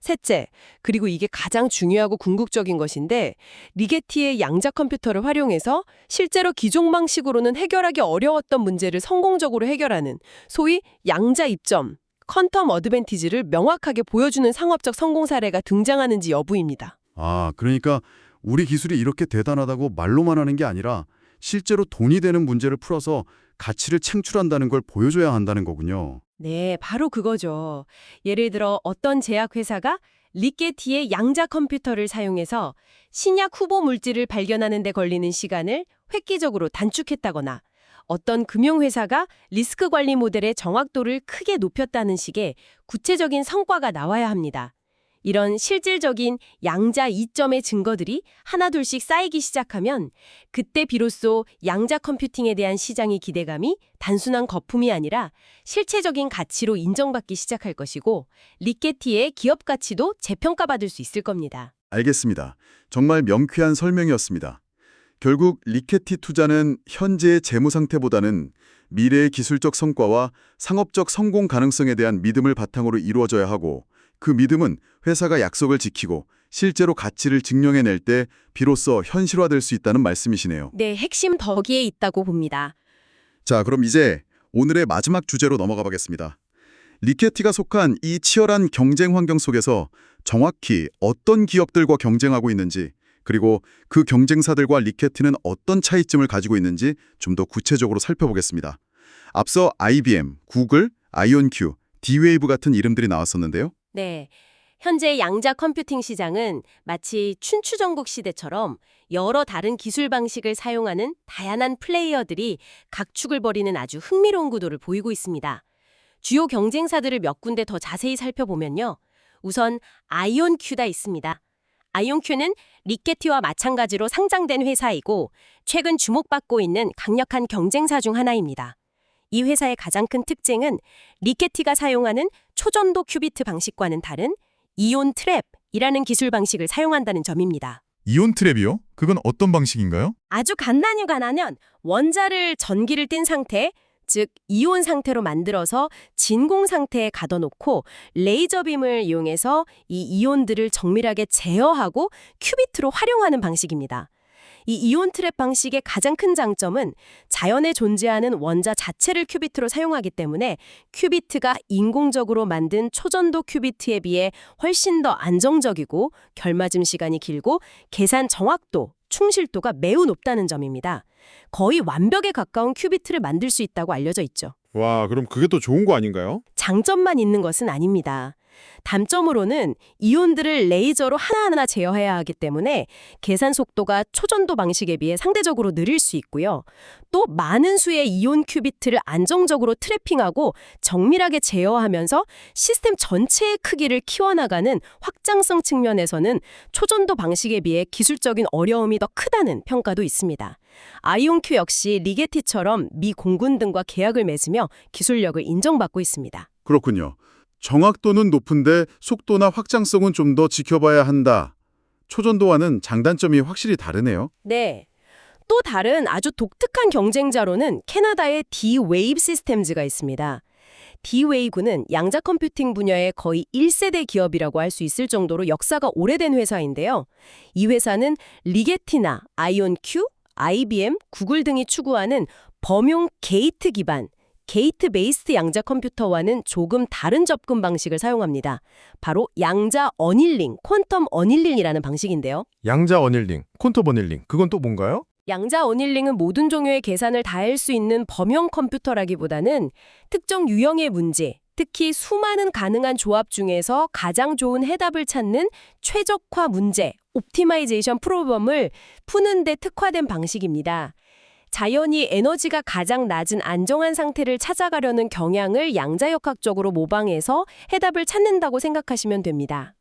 셋째, 그리고 이게 가장 중요하고 궁극적인 것인데 리게티의 양자 컴퓨터를 활용해서 실제로 기존 방식으로는 해결하기 어려웠던 문제를 성공적으로 해결하는 소위 양자 입점, 퀀텀 어드밴티지를 명확하게 보여주는 상업적 성공 사례가 등장하는지 여부입니다. 아, 그러니까 우리 기술이 이렇게 대단하다고 말로만 하는 게 아니라 실제로 돈이 되는 문제를 풀어서 가치를 창출한다는 걸 보여줘야 한다는 거군요. 네, 바로 그거죠. 예를 들어 어떤 제약회사가 리게티의 양자 컴퓨터를 사용해서 신약 후보 물질을 발견하는 데 걸리는 시간을 획기적으로 단축했다거나 어떤 금융회사가 리스크 관리 모델의 정확도를 크게 높였다는 식의 구체적인 성과가 나와야 합니다. 이런 실질적인 양자 이점의 증거들이 하나둘씩 쌓이기 시작하면 그때 비로소 양자 컴퓨팅에 대한 시장의 기대감이 단순한 거품이 아니라 실체적인 가치로 인정받기 시작할 것이고 리게티의 기업 가치도 재평가받을 수 있을 겁니다. 알겠습니다. 정말 명쾌한 설명이었습니다. 결국 리게티 투자는 현재의 재무 상태보다는 미래의 기술적 성과와 상업적 성공 가능성에 대한 믿음을 바탕으로 이루어져야 하고 그 믿음은 회사가 약속을 지키고 실제로 가치를 증명해낼 때 비로소 현실화될 수 있다는 말씀이시네요. 네, 핵심 덕이에 있다고 봅니다. 자, 그럼 이제 오늘의 마지막 주제로 넘어가 보겠습니다. 리게티가 속한 이 치열한 경쟁 환경 속에서 정확히 어떤 기업들과 경쟁하고 있는지 그리고 그 경쟁사들과 리게티는 어떤 차이점을 가지고 있는지 좀 더 구체적으로 살펴보겠습니다. 앞서 IBM, 구글, 아이온큐, D-Wave 같은 이름들이 나왔었는데요. 네, 현재 양자 컴퓨팅 시장은 마치 춘추전국 시대처럼 여러 다른 기술 방식을 사용하는 다양한 플레이어들이 각축을 벌이는 아주 흥미로운 구도를 보이고 있습니다. 주요 경쟁사들을 몇 군데 더 자세히 살펴보면요. 우선 아이온큐가 있습니다. 아이온큐는 리게티와 마찬가지로 상장된 회사이고 최근 주목받고 있는 강력한 경쟁사 중 하나입니다. 이 회사의 가장 큰 특징은 리게티가 사용하는 초전도 큐비트 방식과는 다른 이온 트랩이라는 기술 방식을 사용한다는 점입니다. 이온 트랩이요? 그건 어떤 방식인가요? 아주 간단히 말하면 원자를 전기를 띤 상태, 즉 이온 상태로 만들어서 진공 상태에 가둬놓고 레이저빔을 이용해서 이 이온들을 정밀하게 제어하고 큐비트로 활용하는 방식입니다. 이 이온 트랩 방식의 가장 큰 장점은 자연에 존재하는 원자 자체를 큐비트로 사용하기 때문에 큐비트가 인공적으로 만든 초전도 큐비트에 비해 훨씬 더 안정적이고 결맞음 시간이 길고 계산 정확도, 충실도가 매우 높다는 점입니다. 거의 완벽에 가까운 큐비트를 만들 수 있다고 알려져 있죠. 와, 그럼 그게 더 좋은 거 아닌가요? 장점만 있는 것은 아닙니다. 단점으로는 이온들을 레이저로 하나하나 제어해야 하기 때문에 계산 속도가 초전도 방식에 비해 상대적으로 느릴 수 있고요. 또 많은 수의 이온 큐비트를 안정적으로 트래핑하고 정밀하게 제어하면서 시스템 전체의 크기를 키워나가는 확장성 측면에서는 초전도 방식에 비해 기술적인 어려움이 더 크다는 평가도 있습니다. 아이온큐 역시 리게티처럼 미 공군 등과 계약을 맺으며 기술력을 인정받고 있습니다. 그렇군요. 정확도는 높은데 속도나 확장성은 좀 더 지켜봐야 한다. 초전도와는 장단점이 확실히 다르네요. 네. 또 다른 아주 독특한 경쟁자로는 캐나다의 D-Wave 시스템즈가 있습니다. D-Wave는 양자 컴퓨팅 분야의 거의 1세대 기업이라고 할 수 있을 정도로 역사가 오래된 회사인데요. 이 회사는 리게티나 아이온큐, IBM, 구글 등이 추구하는 범용 게이트 기반, 게이트 베이스드 양자 컴퓨터와는 조금 다른 접근 방식을 사용합니다. 바로 양자 어닐링, 퀀텀 어닐링이라는 방식인데요. 양자 어닐링, 콘톱 어닐링, 그건 또 뭔가요? 양자 어닐링은 모든 종류의 계산을 다 할 수 있는 범용 컴퓨터라기보다는 특정 유형의 문제, 특히 수많은 가능한 조합 중에서 가장 좋은 해답을 찾는 최적화 문제, 옵티마이제이션 프로블럼을 푸는 데 특화된 방식입니다. 자연이 에너지가 가장 낮은 안정한 상태를 찾아가려는 경향을 양자역학적으로 모방해서 해답을 찾는다고 생각하시면 됩니다.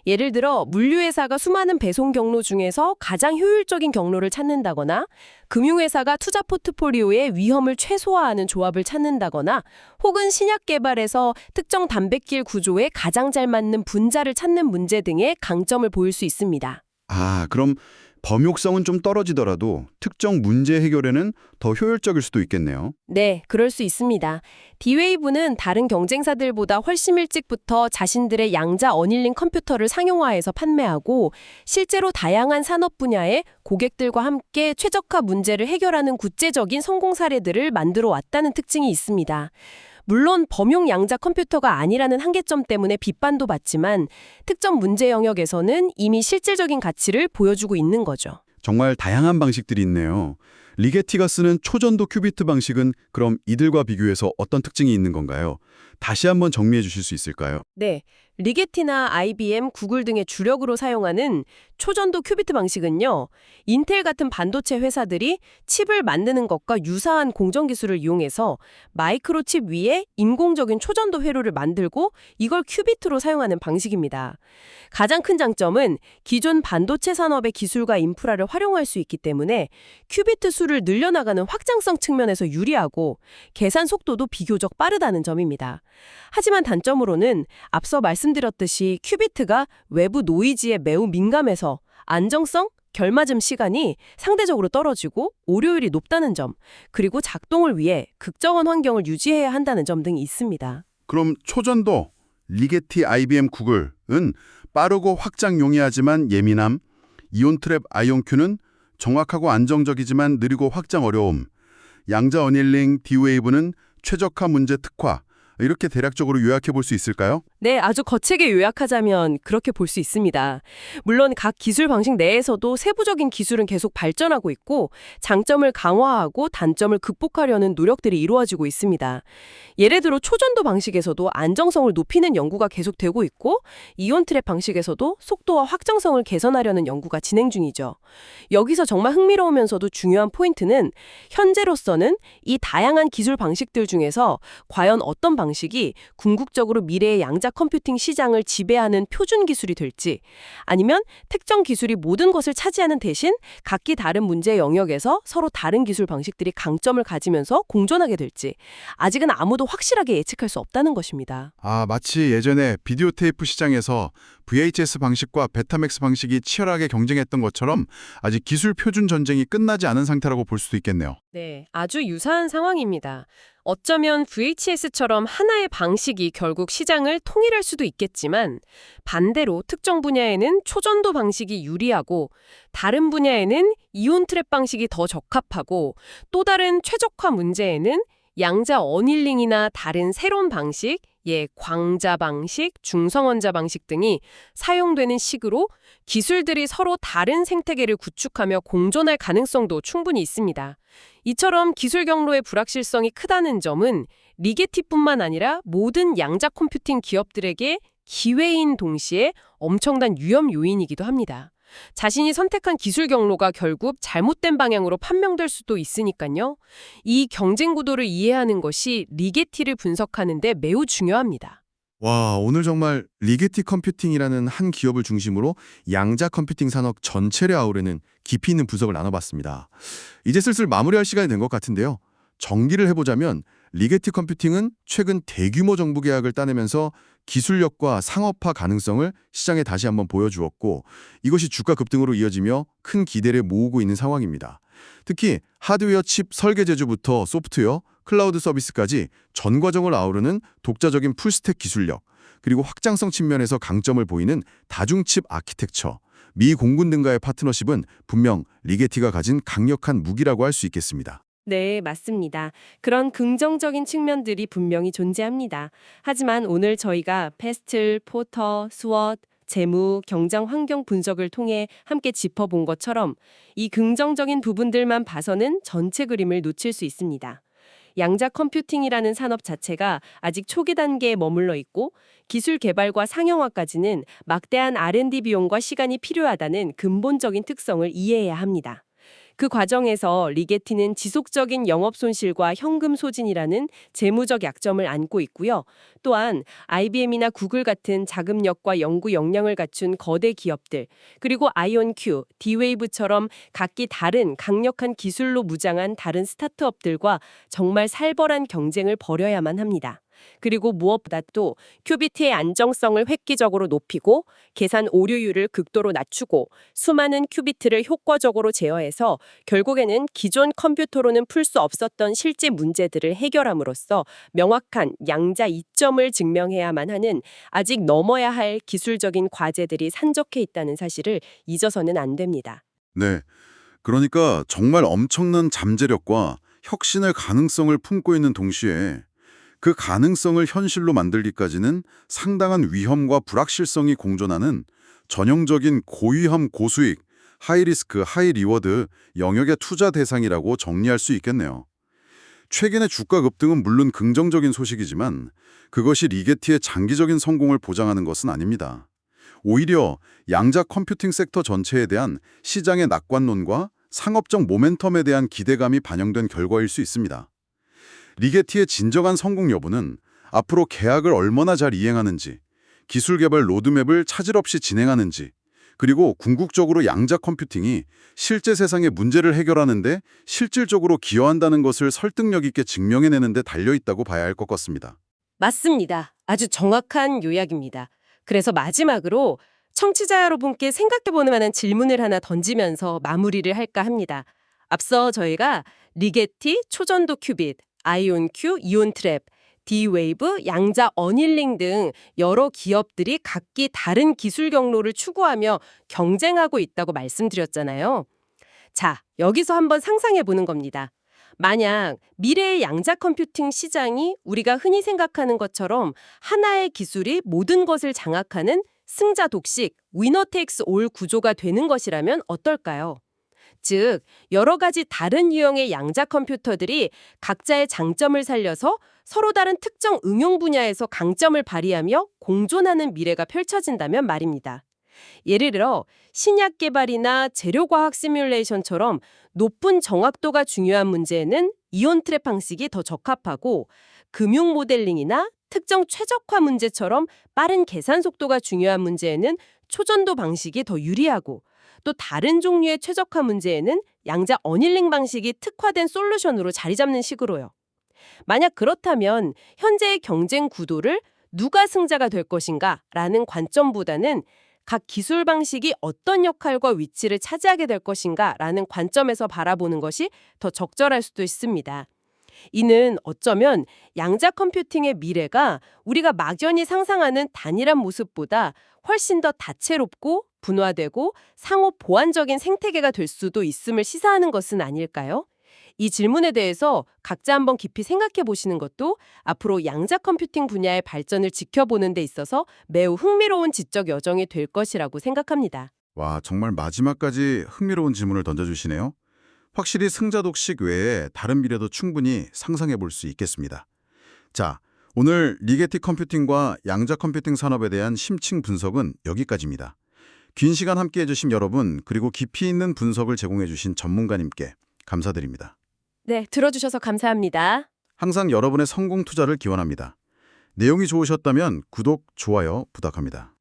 예를 들어 물류회사가 수많은 배송 경로 중에서 가장 효율적인 경로를 찾는다거나 금융회사가 투자 포트폴리오의 위험을 최소화하는 조합을 찾는다거나 혹은 신약 개발에서 특정 단백질 구조에 가장 잘 맞는 분자를 찾는 문제 등의 강점을 보일 수 있습니다. 아, 그럼 범용성은 좀 떨어지더라도 특정 문제 해결에는 더 효율적일 수도 있겠네요. 네, 그럴 수 있습니다. D-Wave는 다른 경쟁사들보다 훨씬 일찍부터 자신들의 양자 어닐링 컴퓨터를 상용화해서 판매하고 실제로 다양한 산업 분야의 고객들과 함께 최적화 문제를 해결하는 구체적인 성공 사례들을 만들어 왔다는 특징이 있습니다. 물론 범용 양자 컴퓨터가 아니라는 한계점 때문에 비판도 받지만 특정 문제 영역에서는 이미 실질적인 가치를 보여주고 있는 거죠. 정말 다양한 방식들이 있네요. 리게티가 쓰는 초전도 큐비트 방식은 그럼 이들과 비교해서 어떤 특징이 있는 건가요? 다시 한번 정리해 주실 수 있을까요? 네, 리게티나 IBM, 구글 등의 주력으로 사용하는 초전도 큐비트 방식은요. 인텔 같은 반도체 회사들이 칩을 만드는 것과 유사한 공정 기술을 이용해서 마이크로칩 위에 인공적인 초전도 회로를 만들고 이걸 큐비트로 사용하는 방식입니다. 가장 큰 장점은 기존 반도체 산업의 기술과 인프라를 활용할 수 있기 때문에 큐비트 수를 늘려나가는 확장성 측면에서 유리하고 계산 속도도 비교적 빠르다는 점입니다. 하지만 단점으로는 앞서 말씀드렸듯이 큐비트가 외부 노이즈에 매우 민감해서 안정성, 결맞음 시간이 상대적으로 떨어지고 오류율이 높다는 점, 그리고 작동을 위해 극저원 환경을 유지해야 한다는 점 등이 있습니다. 그럼 초전도, 리게티, IBM, 구글은 빠르고 확장 용이하지만 예민함, 이온트랩, 아이온큐는 정확하고 안정적이지만 느리고 확장 어려움, 양자 어닐링, D-Wave는 최적화 문제 특화, 이렇게 대략적으로 요약해 볼 수 있을까요? 네, 아주 거칠게 요약하자면 그렇게 볼 수 있습니다. 물론 각 기술 방식 내에서도 세부적인 기술은 계속 발전하고 있고 장점을 강화하고 단점을 극복하려는 노력들이 이루어지고 있습니다. 예를 들어 초전도 방식에서도 안정성을 높이는 연구가 계속되고 있고 이온 트랩 방식에서도 속도와 확정성을 개선하려는 연구가 진행 중이죠. 여기서 정말 흥미로우면서도 중요한 포인트는 현재로서는 이 다양한 기술 방식들 중에서 과연 어떤 방식이 궁극적으로 미래의 양자 컴퓨팅 시장을 지배하는 표준 기술이 될지 아니면 특정 기술이 모든 것을 차지하는 대신 각기 다른 문제 영역에서 서로 다른 기술 방식들이 강점을 가지면서 공존하게 될지 아직은 아무도 확실하게 예측할 수 없다는 것입니다. 아, 마치 예전에 비디오 테이프 시장에서 VHS 방식과 베타맥스 방식이 치열하게 경쟁했던 것처럼 아직 기술 표준 전쟁이 끝나지 않은 상태라고 볼 수도 있겠네요. 네, 아주 유사한 상황입니다. 어쩌면 VHS처럼 하나의 방식이 결국 시장을 통일할 수도 있겠지만 반대로 특정 분야에는 초전도 방식이 유리하고 다른 분야에는 이온 트랩 방식이 더 적합하고 또 다른 최적화 문제에는 양자 어닐링이나 다른 새로운 방식, 광자 방식, 중성원자 방식 등이 사용되는 식으로 기술들이 서로 다른 생태계를 구축하며 공존할 가능성도 충분히 있습니다. 이처럼 기술 경로의 불확실성이 크다는 점은 리게티뿐만 아니라 모든 양자 컴퓨팅 기업들에게 기회인 동시에 엄청난 위험 요인이기도 합니다. 자신이 선택한 기술 경로가 결국 잘못된 방향으로 판명될 수도 있으니까요. 이 경쟁 구도를 이해하는 것이 리게티를 분석하는 데 매우 중요합니다. 와, 오늘 정말 리게티 컴퓨팅이라는 한 기업을 중심으로 양자 컴퓨팅 산업 전체를 아우르는 깊이 있는 분석을 나눠봤습니다. 이제 슬슬 마무리할 시간이 된 것 같은데요. 정리를 해보자면 리게티 컴퓨팅은 최근 대규모 정부 계약을 따내면서 기술력과 상업화 가능성을 시장에 다시 한번 보여주었고, 이것이 주가 급등으로 이어지며 큰 기대를 모으고 있는 상황입니다. 특히 하드웨어 칩 설계 제조부터 소프트웨어, 클라우드 서비스까지 전 과정을 아우르는 독자적인 풀스택 기술력, 그리고 확장성 측면에서 강점을 보이는 다중칩 아키텍처, 미 공군 등과의 파트너십은 분명 리게티가 가진 강력한 무기라고 할 수 있겠습니다. 네, 맞습니다. 그런 긍정적인 측면들이 분명히 존재합니다. 하지만 오늘 저희가 패스틀, 포터, 스워트, 재무, 경장 환경 분석을 통해 함께 짚어본 것처럼 이 긍정적인 부분들만 봐서는 전체 그림을 놓칠 수 있습니다. 양자 컴퓨팅이라는 산업 자체가 아직 초기 단계에 머물러 있고 기술 개발과 상용화까지는 막대한 R&D 비용과 시간이 필요하다는 근본적인 특성을 이해해야 합니다. 그 과정에서 리게티는 지속적인 영업 손실과 현금 소진이라는 재무적 약점을 안고 있고요. 또한 IBM이나 구글 같은 자금력과 연구 역량을 갖춘 거대 기업들, 그리고 아이온큐, D-Wave처럼 각기 다른 강력한 기술로 무장한 다른 스타트업들과 정말 살벌한 경쟁을 벌여야만 합니다. 그리고 무엇보다 또 큐비트의 안정성을 획기적으로 높이고 계산 오류율을 극도로 낮추고 수많은 큐비트를 효과적으로 제어해서 결국에는 기존 컴퓨터로는 풀 수 없었던 실제 문제들을 해결함으로써 명확한 양자 이점을 증명해야만 하는 아직 넘어야 할 기술적인 과제들이 산적해 있다는 사실을 잊어서는 안 됩니다. 네, 그러니까 정말 엄청난 잠재력과 혁신의 가능성을 품고 있는 동시에 그 가능성을 현실로 만들기까지는 상당한 위험과 불확실성이 공존하는 전형적인 고위험 고수익, 하이리스크, 하이리워드 영역의 투자 대상이라고 정리할 수 있겠네요. 최근의 주가 급등은 물론 긍정적인 소식이지만 그것이 리게티의 장기적인 성공을 보장하는 것은 아닙니다. 오히려 양자 컴퓨팅 섹터 전체에 대한 시장의 낙관론과 상업적 모멘텀에 대한 기대감이 반영된 결과일 수 있습니다. 리게티의 진정한 성공 여부는 앞으로 계약을 얼마나 잘 이행하는지, 기술 개발 로드맵을 차질 없이 진행하는지, 그리고 궁극적으로 양자 컴퓨팅이 실제 세상의 문제를 해결하는 데 실질적으로 기여한다는 것을 설득력 있게 증명해내는 데 달려있다고 봐야 할 것 같습니다. 맞습니다. 아주 정확한 요약입니다. 그래서 마지막으로 청취자 여러분께 생각해보는 만한 질문을 하나 던지면서 마무리를 할까 합니다. 앞서 저희가 리게티, 초전도 큐빗, 아이온큐, 이온트랩, D-Wave, 양자 어닐링 등 여러 기업들이 각기 다른 기술 경로를 추구하며 경쟁하고 있다고 말씀드렸잖아요. 자, 여기서 한번 상상해 보는 겁니다. 만약 미래의 양자 컴퓨팅 시장이 우리가 흔히 생각하는 것처럼 하나의 기술이 모든 것을 장악하는 승자 독식, 위너 테이크스 올 구조가 되는 것이라면 어떨까요? 즉, 여러 가지 다른 유형의 양자 컴퓨터들이 각자의 장점을 살려서 서로 다른 특정 응용 분야에서 강점을 발휘하며 공존하는 미래가 펼쳐진다면 말입니다. 예를 들어 신약 개발이나 재료과학 시뮬레이션처럼 높은 정확도가 중요한 문제에는 이온트랩 방식이 더 적합하고, 금융 모델링이나 특정 최적화 문제처럼 빠른 계산 속도가 중요한 문제에는 초전도 방식이 더 유리하고, 또 다른 종류의 최적화 문제에는 양자 어닐링 방식이 특화된 솔루션으로 자리 잡는 식으로요. 만약 그렇다면 현재의 경쟁 구도를 누가 승자가 될 것인가 라는 관점보다는 각 기술 방식이 어떤 역할과 위치를 차지하게 될 것인가 라는 관점에서 바라보는 것이 더 적절할 수도 있습니다. 이는 어쩌면 양자 컴퓨팅의 미래가 우리가 막연히 상상하는 단일한 모습보다 훨씬 더 다채롭고 분화되고 상호 보완적인 생태계가 될 수도 있음을 시사하는 것은 아닐까요? 이 질문에 대해서 각자 한번 깊이 생각해 보시는 것도 앞으로 양자 컴퓨팅 분야의 발전을 지켜보는 데 있어서 매우 흥미로운 지적 여정이 될 것이라고 생각합니다. 와, 정말 마지막까지 흥미로운 질문을 던져주시네요. 확실히 승자 독식 외에 다른 미래도 충분히 상상해 볼 수 있겠습니다. 자, 오늘 리게티 컴퓨팅과 양자 컴퓨팅 산업에 대한 심층 분석은 여기까지입니다. 긴 시간 함께해 주신 여러분, 그리고 깊이 있는 분석을 제공해 주신 전문가님께 감사드립니다. 네, 들어주셔서 감사합니다. 항상 여러분의 성공 투자를 기원합니다. 내용이 좋으셨다면 구독, 좋아요 부탁합니다.